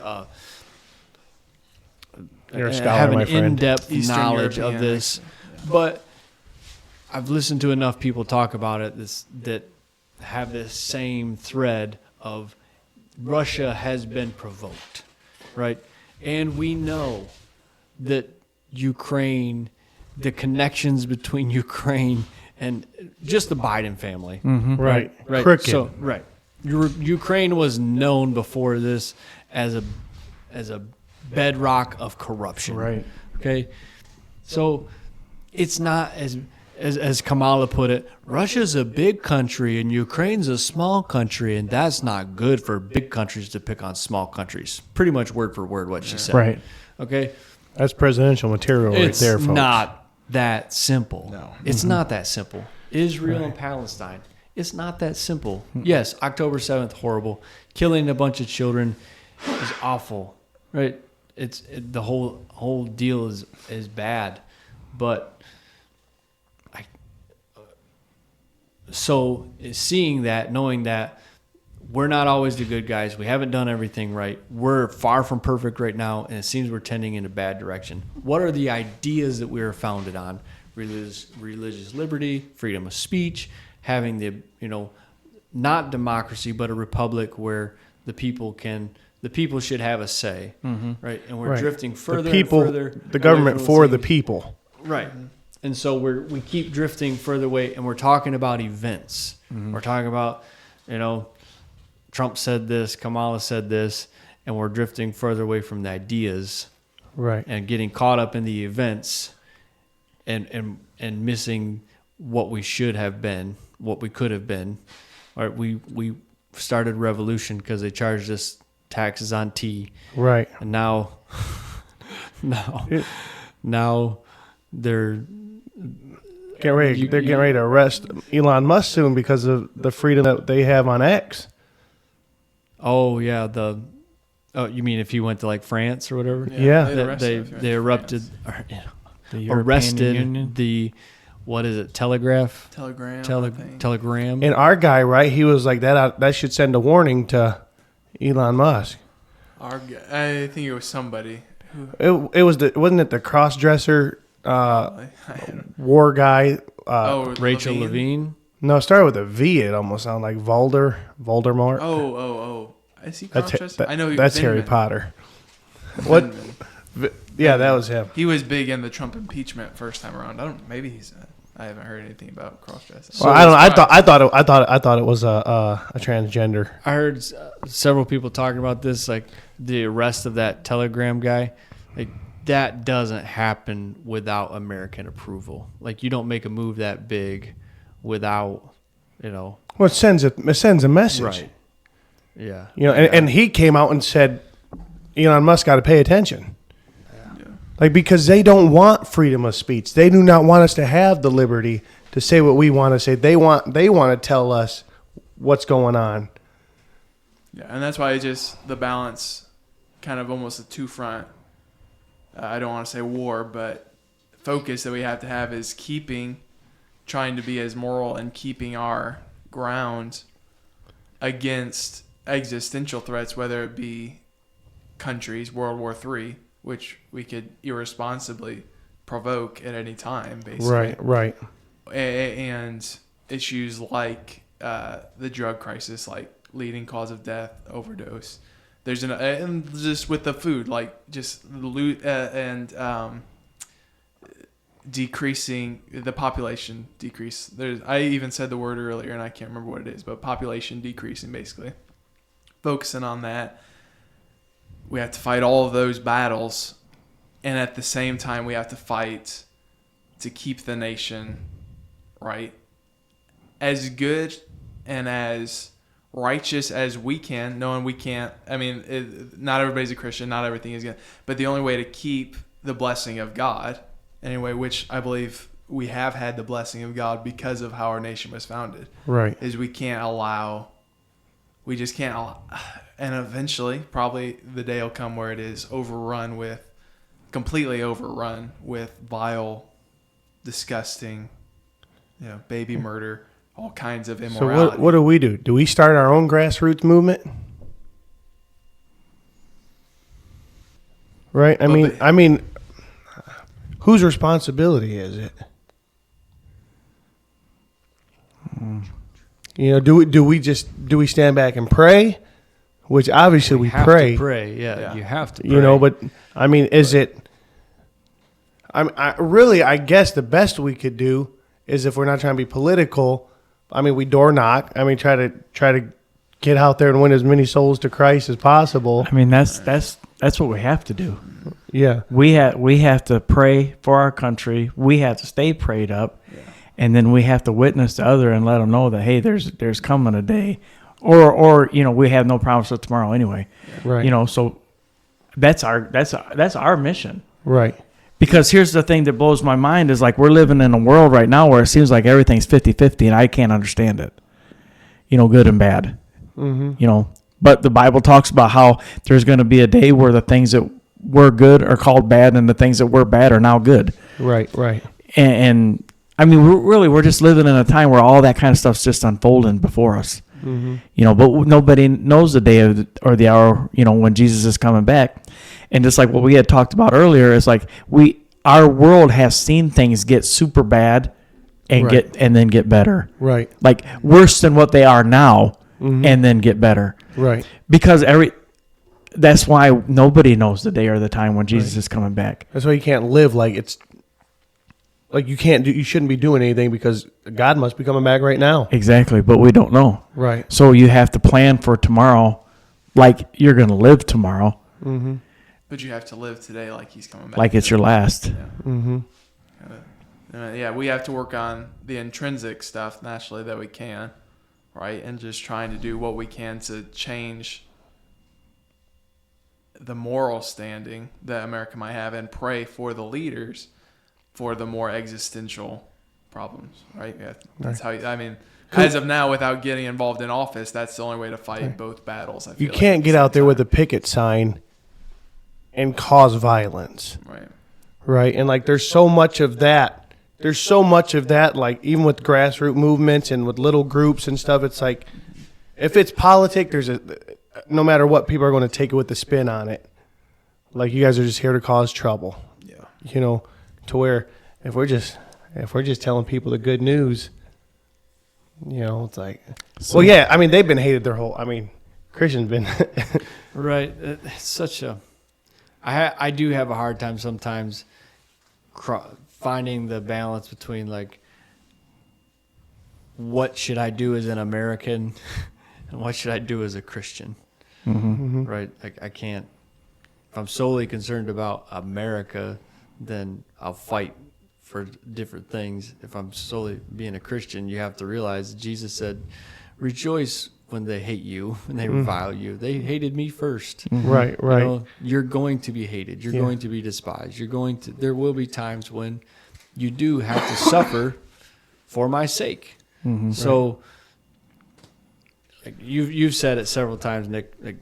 You're a scholar, have an my friend. in-depth Eastern knowledge European, of this, but I've listened to enough people talk about it that have this same thread of Russia has been provoked, right? And we know that Ukraine, the connections between Ukraine and just the Biden family, Right. right? Crooked. So, right. Ukraine was known before this as a bedrock of corruption. Right. Okay. So it's not as Kamala put it, Russia's a big country and Ukraine's a small country, and that's not good for big countries to pick on small countries. Pretty much word for word what she said. Right. Okay. That's presidential material right It's there, folks. not that simple. No. It's not that simple. Israel and Palestine. It's not that simple. Yes, October 7th, horrible. Killing a bunch of children is awful. Right? The whole deal is bad. But so seeing that, knowing that we're not always the good guys, we haven't done everything right, we're far from perfect right now, and it seems we're tending in a bad direction. What are the ideas that we are founded on? Religious liberty, freedom of speech, having the not democracy but a republic where the people should have a say, right? And we're Right. drifting further the people, and further. the government away from for what the seems- people. Right. And so we keep drifting further away, and we're talking about events. We're talking about, Trump said this, Kamala said this, and we're drifting further away from the ideas Right. and getting caught up in the events and missing what we should have been, what we could have been. All right, we started revolution because they charged us taxes on tea, Right. and now they're They're getting ready to arrest Elon Musk soon because of the freedom that they have on X. Oh yeah, you mean if he went to like France or whatever? Yeah. they'd arrest him if he went They to erupted, France. The European arrested Union. the what is it? Telegraph, Telegram. I think. telegram. And our guy, right? He was like that should send a warning to Elon Musk. I think it was somebody. It wasn't it the cross dresser I don't know. war guy? Rachel Levine. No, it started with a V. It almost sounded like Voldemort. Oh. I see. That's I know. that's Harry Potter. What? Yeah, that was him. He was big in the Trump impeachment first time around. Maybe he's. I haven't heard anything about cross-dressing. Well, I don't know. I thought it was a transgender. I heard several people talking about this, like the arrest of that Telegram guy. Like that doesn't happen without American approval. Like you don't make a move that big without, Well, it sends a message. right? Yeah. And he came out and said, Elon Musk got to pay attention. Like, because they don't want freedom of speech. They do not want us to have the liberty to say what we want to say. They want to tell us what's going on. Yeah, and that's why the balance, kind of almost a two-front. I don't want to say war, but focus that we have to have is trying to be as moral and keeping our ground against existential threats, whether it be countries, World War III, which we could irresponsibly provoke at any time, basically. Right. And issues like the drug crisis, like leading cause of death, overdose. There's and just with the food, like just loot and decreasing the population decrease. I even said the word earlier, and I can't remember what it is, but population decreasing, basically. Focusing on that, we have to fight all of those battles, and at the same time, we have to fight to keep the nation right, as good and as righteous as we can, knowing we can't. I mean, not everybody's a Christian, not everything is good, but the only way to keep the blessing of God, anyway, which I believe we have had the blessing of God because of how our nation was founded, Right. is we just can't allow, and eventually probably the day will come where it is completely overrun with vile, disgusting, baby murder, all kinds of immorality. So what do we do? Do we start our own grassroots movement? Right? I mean, whose responsibility is it? Do we stand back and pray? Which obviously we have pray. to pray. Yeah, you have to pray. But I mean, is it? I guess the best we could do is, if we're not trying to be political, I mean, we door knock. I mean, try to get out there and win as many souls to Christ as possible. I mean, that's what we have to do. Yeah. We have to pray for our country. We have to stay prayed up, and then we have to witness to other and let them know that, hey, there's coming a day, or we have no promise of tomorrow anyway. Right. So that's our mission. Right. Because here's the thing that blows my mind is, like, we're living in a world right now where it seems like everything's 50-50, and I can't understand it. Good and bad. Mm-hmm. But the Bible talks about how there's going to be a day where the things that were good are called bad, and the things that were bad are now good. Right. And I mean, we're just living in a time where all that kind of stuff's just unfolding before us. Mm-hmm. But nobody knows the day or the hour, when Jesus is coming back. And just like what we had talked about earlier, is like our world has seen things get super bad and then get better. Right. Like worse than what they are now, and then get better. Right. Because that's why nobody knows the day or the time when Jesus is coming back. That's why you can't live like it's like you shouldn't be doing anything, because God must be coming back right now. Exactly, but we don't know. Right. So you have to plan for tomorrow like you're going to live tomorrow. Mm-hmm. But you have to live today like he's coming back. Like it's your last. Yeah. Mm-hmm. We have to work on the intrinsic stuff naturally that we can, right? And just trying to do what we can to change the moral standing that America might have, and pray for the leaders for the more existential problems, right? Yeah, that's how. As of now, without getting involved in office, that's the only way to fight both battles. I feel You can't get out there with a picket sign and cause violence. Right. And like there's so much of that. Like even with grassroots movements and with little groups and stuff, it's like if it's politics, no matter what, people are going to take it with the spin on it. Like, you guys are just here to cause trouble. Yeah. To where if we're just telling people the good news, it's like, well, yeah, I mean, they've been hated Christians been right. It's such a. I do have a hard time sometimes finding the balance between, like, what should I do as an American and what should I do as a Christian? Mm-hmm. Right? Like, I can't. If I'm solely concerned about America, then I'll fight for different things. If I'm solely being a Christian, you have to realize Jesus said, rejoice when they hate you, when they revile you. They hated me first. Mm-hmm. Right. You're going to be hated. You're going to be despised. There will be times when you do have to suffer for my sake. Mm-hmm. So, like you've said it several times, Nick. Like,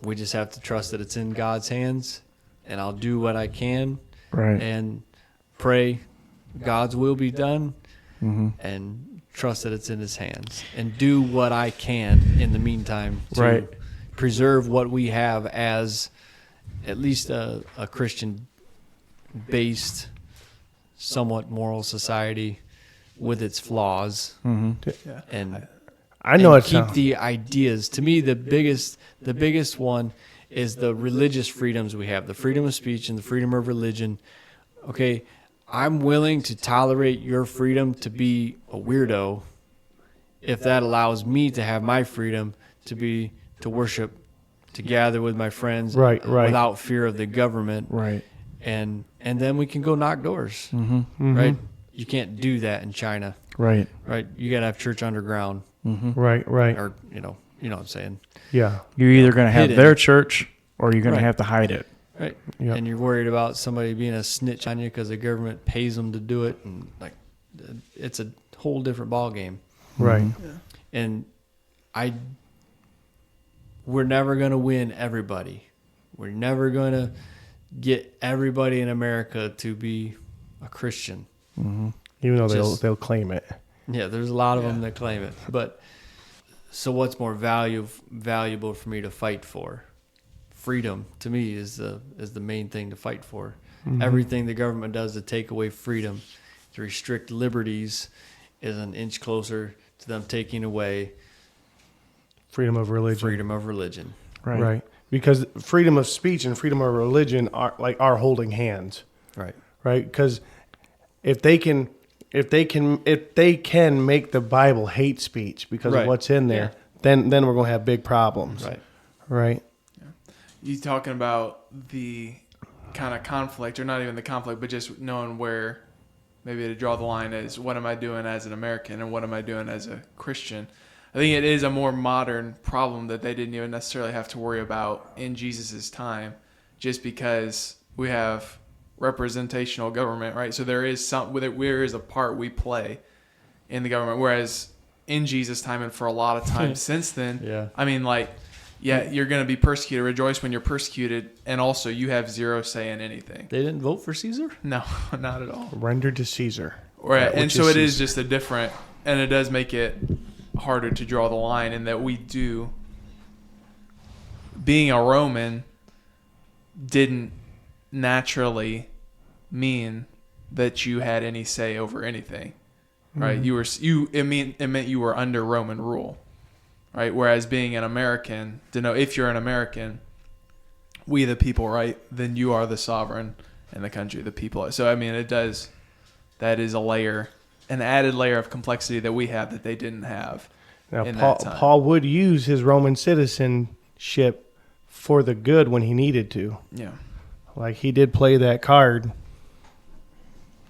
we just have to trust that it's in God's hands, and I'll do what I can, and pray God's will be done, and trust that it's in His hands, and do what I can in the meantime to preserve what we have as at least a Christian-based, somewhat moral society with its flaws, Yeah. and I know and it's keep the ideas. To me, the biggest one is the religious freedoms we have, the freedom of speech and the freedom of religion. Okay, I'm willing to tolerate your freedom to be a weirdo if that allows me to have my freedom to worship, to gather with my friends, Right. without fear of the government, Right. and then we can go knock doors, Mm-hmm. right? You can't do that in China, Right. right? You gotta have church underground, Right. or you know what I'm saying, Yeah. You're either going to have Hidden. their church or you're going Right. to have to hide it. right? Yeah. And you're worried about somebody being a snitch on you because the government pays them to do it, and like it's a whole different ball game. Right. And we're never going to win everybody. We're never going to get everybody in America to be a Christian. Even though Just- they'll claim it. Yeah, there's a lot of them that claim it. But so what's more valuable for me to fight for? Freedom to me is the main thing to fight for. Everything the government does to take away freedom, to restrict liberties, is an inch closer to them taking away Freedom of religion. freedom of religion. Right. Because freedom of speech and freedom of religion are holding hands. Right. Right. Because if they can make the Bible hate speech because Right. of what's in there, then we're going to have big problems. Right. Right. You talking about the kind of conflict, or not even the conflict, but just knowing where maybe to draw the line is, what am I doing as an American and what am I doing as a Christian? I think it is a more modern problem that they didn't even necessarily have to worry about in Jesus's time, just because we have representational government, right? So there is a part we play in the government, whereas in Jesus' time and for a lot of time since then, Yeah. I mean, like, yeah, you're going to be persecuted. Rejoice when you're persecuted. And also, you have zero say in anything. They didn't vote for Caesar? No, not at all. Render to Caesar. Right. That And which so is it is Caesar. just a different, and it does make it harder to draw the line in that we do. Being a Roman didn't naturally mean that you had any say over anything. Right. It meant you were under Roman rule. Right, whereas being an American, if you're an American, we the people, right, then you are the sovereign in the country, the people. So I mean, that is an added layer of complexity that we have that they didn't have. Now, in that time. Paul would use his Roman citizenship for the good when he needed to. Yeah, Like he did play that card.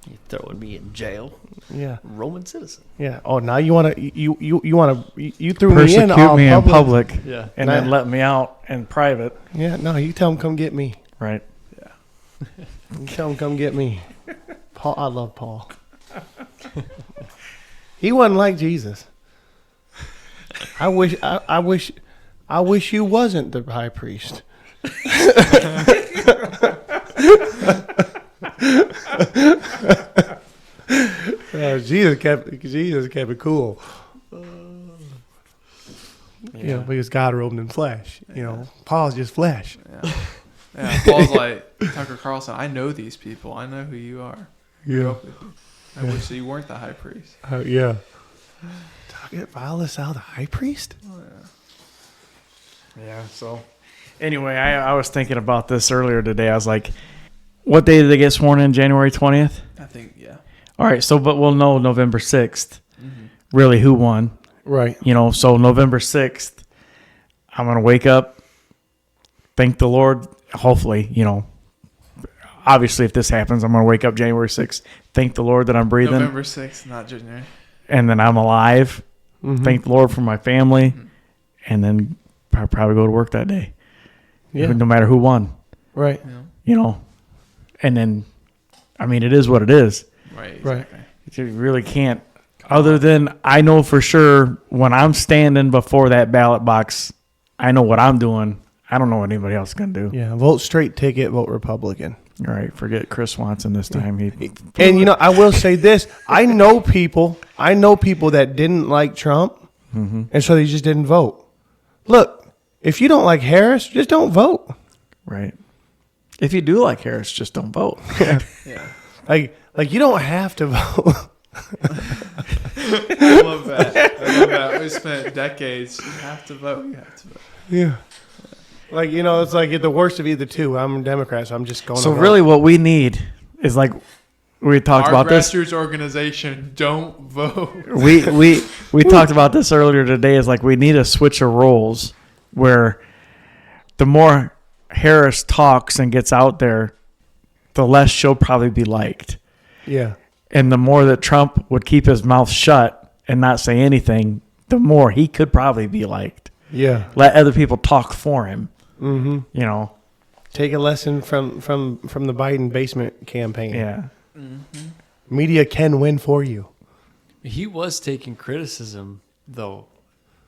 You throwing me in jail? Yeah. Roman citizen. Yeah. Oh, now you want to you threw me in Persecute all me in public Yeah. and then let me out in private. Yeah. No, you tell him come get me. Right. You tell him come get me. Paul, I love Paul. He wasn't like Jesus. I wish you wasn't the high priest. Jesus kept it cool. You know, because God robed in flesh. You know, Paul's just flesh. yeah. Paul's like, Tucker Carlson, I know these people. I know who you are. Yeah. I wish that you weren't the high priest. Yeah. Talking Violus out the high priest? Yeah. So anyway, I was thinking about this earlier today. I was like, what day did they get sworn in? January 20th? I think, yeah. All right. So, but we'll know November 6th, really who won. Right. You know, so November 6th, I'm going to wake up, thank the Lord. Hopefully, you know, obviously if this happens, I'm going to wake up January 6th, thank the Lord that I'm breathing. November 6th, not January. And then I'm alive. Mm-hmm. Thank the Lord for my family. And then I'll probably go to work that day. Yeah. No matter who won, Right. Yeah. you know. And then, I mean, it is what it is. Right, Right. exactly. You really can't. Other than I know for sure when I'm standing before that ballot box, I know what I'm doing. I don't know what anybody else is going to do. Yeah. Vote straight ticket, vote Republican. All right, forget Chris Swanson this time. And, you know, I will say this. I know people that didn't like Trump, and so they just didn't vote. Look, If you don't like Harris, just don't vote. Right. If you do like Harris, just don't vote. Yeah. Like you don't have to vote. I love that. We spent decades. You have to vote. You have to vote. Yeah. Like, it's like the worst of either two. I'm a Democrat, so I'm just going So to vote. really what we need is like we talked Our about this. grassroots organization, don't vote. We talked about this earlier today is like we need a switch of roles where the more Harris talks and gets out there, the less she'll probably be liked. Yeah. And the more that Trump would keep his mouth shut and not say anything, the more he could probably be liked. Yeah. Let other people talk for him. Mm-hmm. Take a lesson from the Biden basement campaign. Yeah. Mm-hmm. Media can win for you. He was taking criticism, though,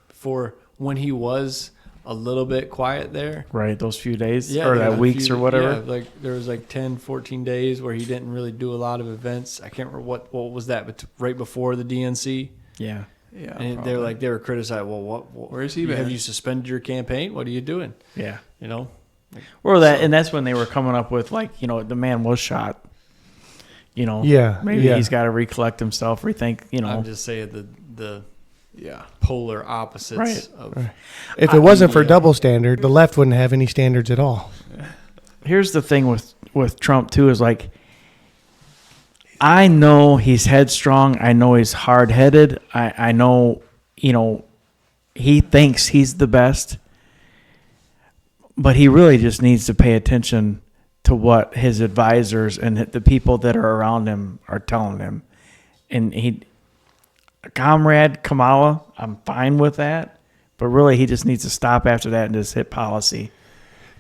for when he was a little bit quiet there. Right. Those few days Yeah, or that a weeks few- or whatever. Yeah, like there was like 10, 14 days where he didn't really do a lot of events. I can't remember what was that, but right before the DNC. Yeah. Yeah. And they were criticized. Well, what Where's he been? Have you suspended your campaign? What are you doing? Yeah. Or And that's when they were coming up with like, the man was shot. Yeah, Maybe yeah. he's got to recollect himself, rethink, I'm just saying the Yeah. polar opposites Right. of If it wasn't for Yeah. double standard, the left wouldn't have any standards at all. Here's the thing with Trump too is like, I know he's headstrong. I know he's hard headed. I know, he thinks he's the best, but he really just needs to pay attention to what his advisors and the people that are around him are telling him. And Comrade Kamala, I'm fine with that, but really he just needs to stop after that and just hit policy.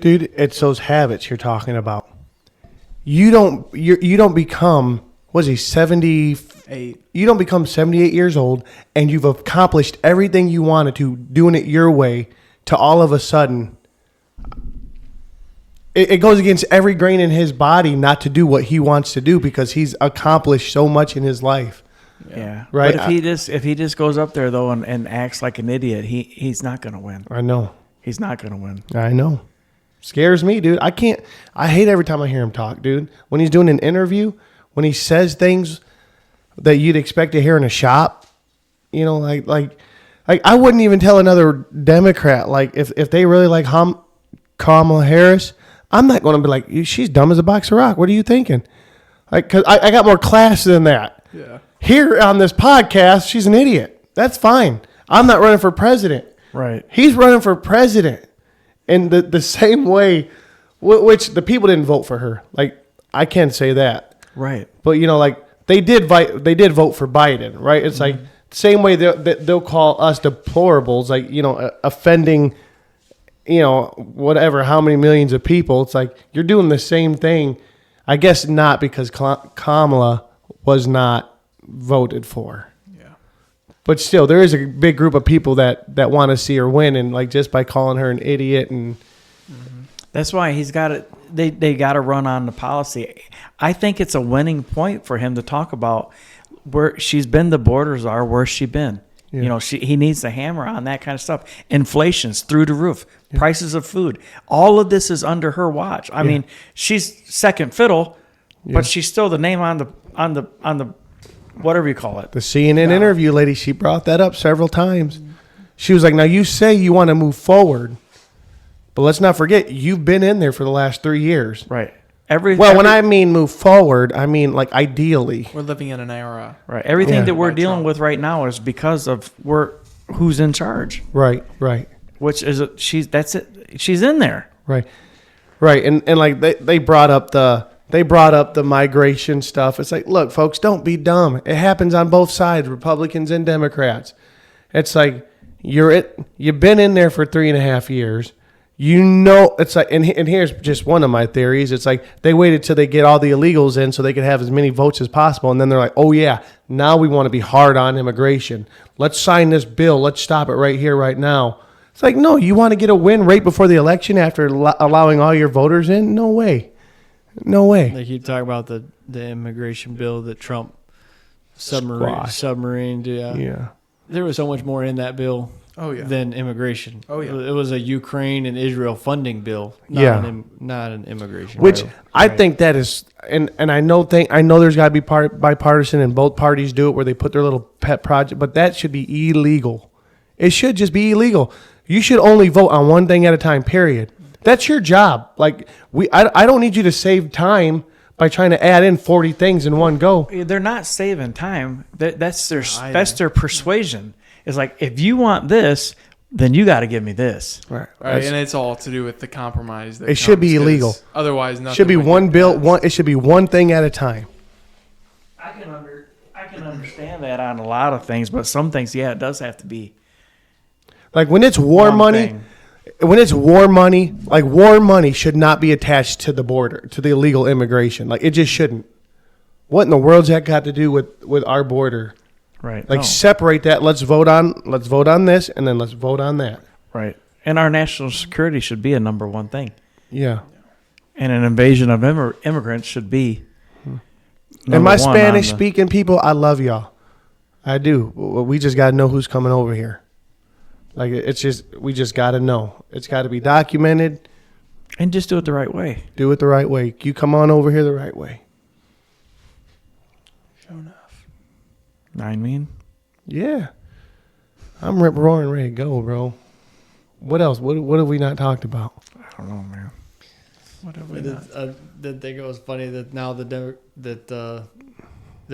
Dude, it's those habits you're talking about. You don't become, was he 78? You don't become 78 years old and you've accomplished everything you wanted to, doing it your way, to all of a sudden it goes against every grain in his body not to do what he wants to do because he's accomplished so much in his life. Yeah. Right. But if he just goes up there though and acts like an idiot, he's not going to win. I know. He's not going to win. I know. Scares me, dude. I hate every time I hear him talk, dude. When he's doing an interview, when he says things that you'd expect to hear in a shop, like I wouldn't even tell another Democrat, like if they really like Kamala Harris, I'm not going to be like, she's dumb as a box of rock. What are you thinking? Like, cause I got more class than that. Yeah. Here on this podcast, she's an idiot. That's fine. I'm not running for president. Right. He's running for president in the same way, which the people didn't vote for her. Like, I can't say that. Right. But, like, they did vote for Biden, right? It's like the same way they'll call us deplorables, like, offending, whatever, how many millions of people. It's like you're doing the same thing. I guess not because Kamala was not voted for. Yeah. But still, there is a big group of people that want to see her win, and like just by calling her an idiot and That's why he's got it. They got to run on the policy. I think it's a winning point for him to talk about where she's been. The borders are where's she been. Yeah. He needs to hammer on that kind of stuff. Inflation's through the roof. Yeah. Prices of food. All of this is under her watch. I mean, she's second fiddle, but she's still the name on the whatever you call it. The CNN interview lady, she brought that up several times. She was like, now you say you want to move forward, but let's not forget, you've been in there for the last 3 years. Right. When I mean move forward, I mean like ideally. We're living in an era. Right. Everything that we're By dealing Trump. with right now is because of who's in charge. Right. Which is that's it. She's in there. Right. And like they brought up the migration stuff. It's like, look, folks, don't be dumb. It happens on both sides, Republicans and Democrats. It's like you've been in there for 3.5 years. It's like, and here's just one of my theories. It's like they waited till they get all the illegals in so they could have as many votes as possible. And then they're like, oh yeah, now we want to be hard on immigration. Let's sign this bill. Let's stop it right here, right now. It's like, no, you want to get a win right before the election after allowing all your voters in? No way. They keep talking about the immigration bill that Trump submarined. Yeah. There was so much more in that bill. Oh yeah. than immigration. Oh, yeah. It was a Ukraine and Israel funding bill, not an immigration Which bill. I think that is, and I know there's got to be bipartisan, and both parties do it where they put their little pet project, but that should be illegal. It should just be illegal. You should only vote on one thing at a time. Period. That's your job. Like I don't need you to save time by trying to add in 40 things in one go. They're not saving time. That's their persuasion. It's like, if you want this, then you got to give me this. Right. Right, and it's all to do with the compromise. That It should be comes, 'cause illegal. Otherwise, nothing. Should be would one get bill. passed. It should be one thing at a time. I can understand that on a lot of things, but some things, it does have to be Like when it's war one money. thing. When it's war money, like war money should not be attached to the border, to the illegal immigration. Like it just shouldn't. What in the world's that got to do with our border? Right. Like No. separate that. Let's vote on this, and then let's vote on that. Right. And our national security should be a number one thing. Yeah. And an invasion of immigrants should be. And my number one on Spanish the- speaking people, I love y'all. I do. We just got to know who's coming over here. Like we just got to know. It's got to be documented. And just do it the right way. Do it the right way. You come on over here the right way. Sure enough. I mean, Yeah. I'm rip roaring ready to go, bro. What else? What have we not talked about? I don't know, man. What have we I not? did think it was funny that now they're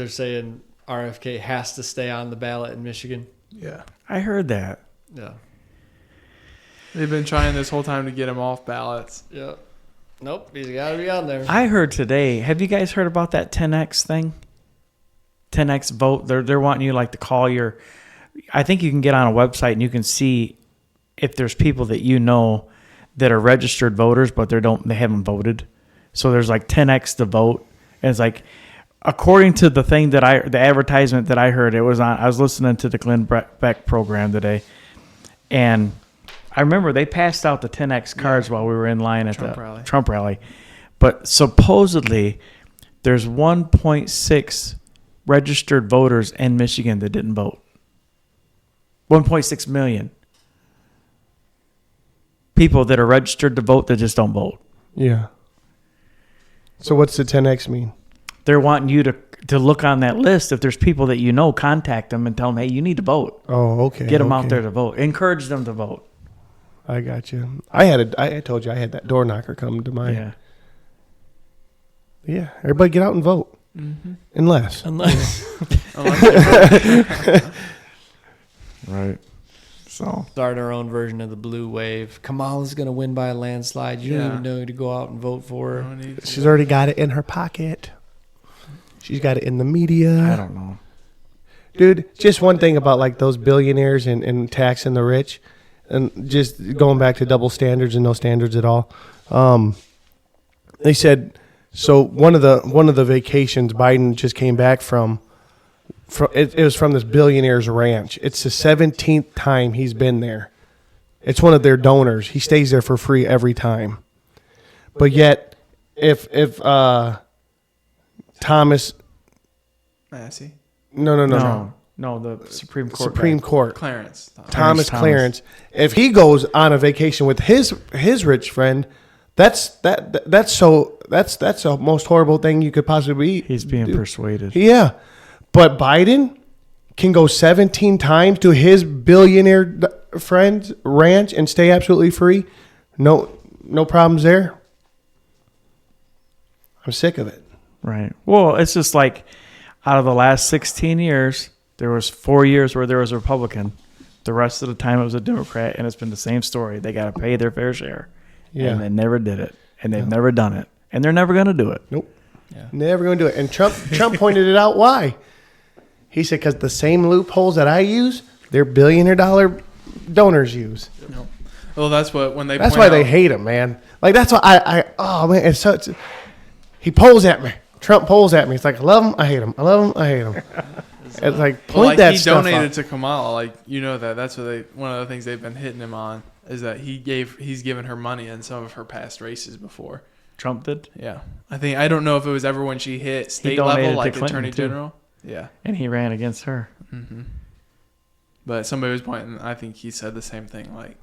saying RFK has to stay on the ballot in Michigan. Yeah. I heard that. Yeah. They've been trying this whole time to get him off ballots. Yeah. Nope. He's got to be on there. I heard today. Have you guys heard about that 10X thing? 10X vote. They're wanting you like to call your. I think you can get on a website and you can see if there's people that you know that are registered voters, but they haven't voted. So there's like 10X to vote, and it's like, according to the thing the advertisement that I heard, it was on. I was listening to the Glenn Beck program today, and I remember they passed out the 10X cards while we were in line at the Trump rally. But supposedly, there's 1.6 registered voters in Michigan that didn't vote. 1.6 million people that are registered to vote that just don't vote. Yeah. So what's the 10X mean? They're wanting you to look on that list. If there's people that you know, contact them and tell them, hey, you need to vote. Oh, okay. Get them out okay. there to vote. Encourage them to vote. I got you. I told you I had that door knocker come to my. Yeah. Everybody get out and vote. Mm-hmm. Unless. Right. So Start our own version of the blue wave. Kamala's going to win by a landslide. You don't even know who to go out and vote for her. She's already got it in her pocket. She's got it in the media. I don't know. Dude, just one thing about like those billionaires and taxing the rich, and just going back to double standards and no standards at all. They said, so one of the vacations Biden just came back from it was from this billionaire's ranch. It's the 17th time he's been there. It's one of their donors. He stays there for free every time. But yet, if Thomas Massey. No, the Supreme Court. Supreme Court. Clarence. Thomas Clarence. If he goes on a vacation with his rich friend, that's the most horrible thing you could possibly be. He's being persuaded. Yeah. But Biden can go 17 times to his billionaire friend's ranch and stay absolutely free. No problems there. I'm sick of it. Right. Well, it's just like out of the last 16 years, there was 4 years where there was a Republican. The rest of the time it was a Democrat, and it's been the same story. They got to pay their fair share. Yeah. And they never did it. And they've never done it. And they're never going to do it. Nope. Yeah. Never going to do it. And Trump pointed it out. Why? He said, because the same loopholes that I use, their billionaire dollar donors use. No. Well, that's what That's why they hate him, man. Like that's why oh man, he pulls at me. Trump pulls at me. It's like I love him, I hate him. I love him, I hate him. It's like point that stuff he donated out. to Kamala, like you know that's what one of the things they've been hitting him on is that he's given her money in some of her past races before. Trump did? Yeah. I don't know if it was ever when she hit state donated level to like Clinton, attorney too. general. Yeah. And he ran against her. Mm-hmm. But somebody was pointing, I think he said the same thing. Like,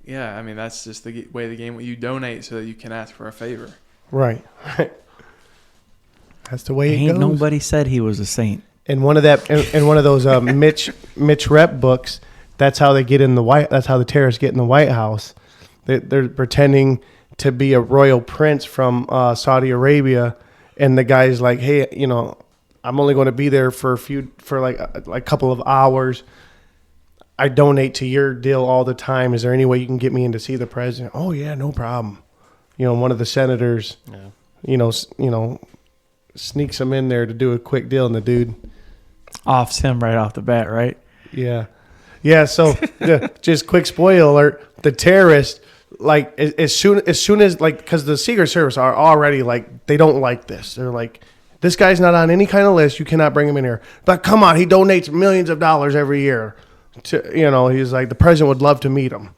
yeah, I mean, that's just the way of the game. You donate so that you can ask for a favor. Right. That's the way it Ain't goes. nobody said he was a saint. In one of those Mitch Rep books, that's how they get in the White. That's how the terrorists get in the White House. They're pretending to be a royal prince from Saudi Arabia, and the guy's like, "Hey, I'm only going to be there for a couple of hours. I donate to your deal all the time. Is there any way you can get me in to see the president?" "Oh yeah, no problem." One of the senators, sneaks him in there to do a quick deal, and the dude Offs him right off the bat, right? Yeah. So just quick spoiler alert: the terrorists, like as soon as like, because the Secret Service are already like, they don't like this. They're like, this guy's not on any kind of list. You cannot bring him in here. But come on, he donates millions of dollars every year. He's like, the president would love to meet him.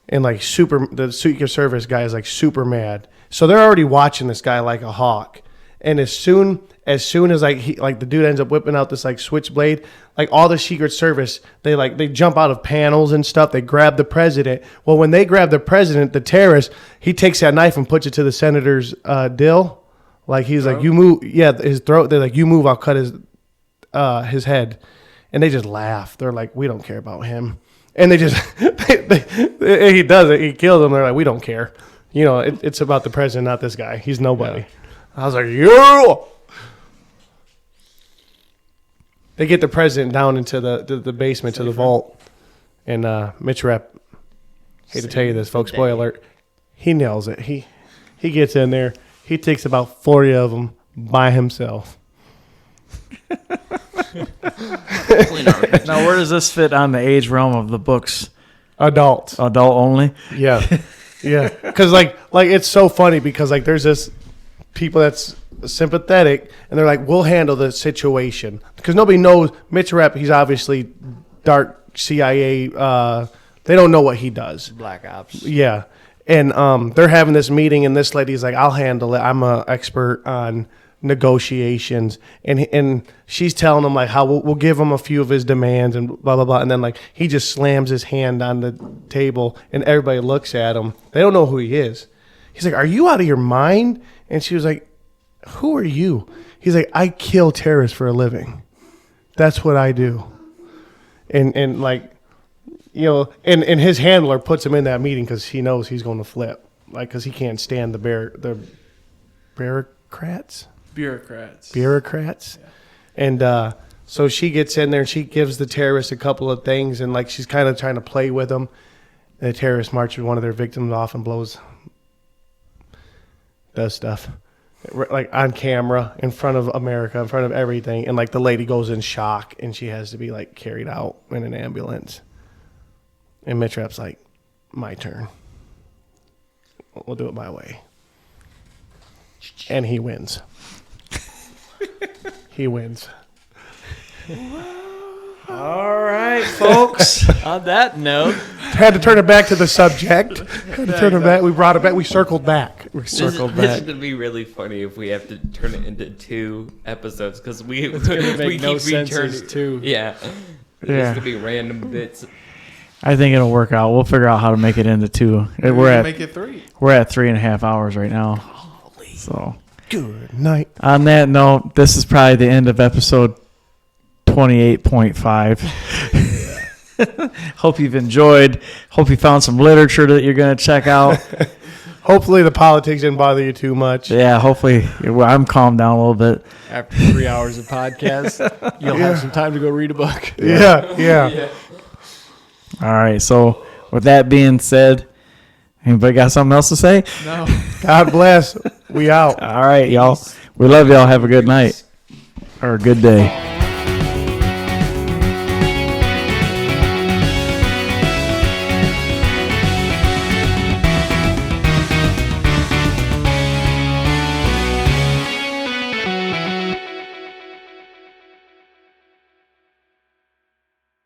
And like the Secret Service guy is like super mad. So they're already watching this guy like a hawk. And as soon as the dude ends up whipping out this like switchblade, like all the Secret Service, they jump out of panels and stuff. They grab the president. Well, when they grab the president, the terrorist, he takes that knife and puts it to the senator's dill. Like he's like, you move, his throat. They're like, you move, I'll cut his head. And they just laugh. They're like, we don't care about him. And they just he does it. He kills them. They're like, we don't care. It's about the president, not this guy. He's nobody. Yeah. I was like, yo! They get the president down into the basement, to the vault. And Mitch Rep, hate to tell you this, folks, spoiler alert, he nails it. He gets in there. He takes about 40 of them by himself. Now, where does this fit on the age realm of the books? Adult only? Yeah. Yeah. Because, like it's so funny because, like, there's this people that's sympathetic, and they're like, we'll handle the situation. Because nobody knows. Mitch Rep, he's obviously dark CIA. They don't know what he does. Black Ops. Yeah. And they're having this meeting, and this lady's like, I'll handle it. I'm an expert on negotiations. And she's telling him, like, how we'll give him a few of his demands and blah, blah, blah. And then, like, he just slams his hand on the table, and everybody looks at him. They don't know who he is. He's like, are you out of your mind? And she was like, who are you? He's like, I kill terrorists for a living. That's what I do. And like, and his handler puts him in that meeting because he knows he's going to flip. Like, because he can't stand the bureaucrats. Yeah. And so she gets in there and she gives the terrorist a couple of things, and like she's kind of trying to play with them. And the terrorist marches one of their victims off and does stuff like on camera in front of America, in front of everything. And like the lady goes in shock, and she has to be like carried out in an ambulance. And Mitch Rep's like, my turn. We'll do it my way. And he wins. He wins. All right, folks. On that note, Had to turn it back to the subject. Had to turn it back. We brought it back. We circled back. This is going to be really funny if we have to turn it into 2 episodes because we make no keep sense returning. as 2. Yeah. It's going to be random bits. I think it'll work out. We'll figure out how to make it into 2. Make it 3. We're at 3.5 hours right now. So Good night. on that note, this is probably the end of episode 28.5. Hope you've enjoyed. Hope you found some literature that you're going to check out. Hopefully the politics didn't bother you too much. Yeah, hopefully I'm calmed down a little bit. After 3 hours of podcast, you'll have some time to go read a book. Yeah. All right, so with that being said, anybody got something else to say? No. God bless. We out. All right, y'all. We love y'all. Have a good night or a good day.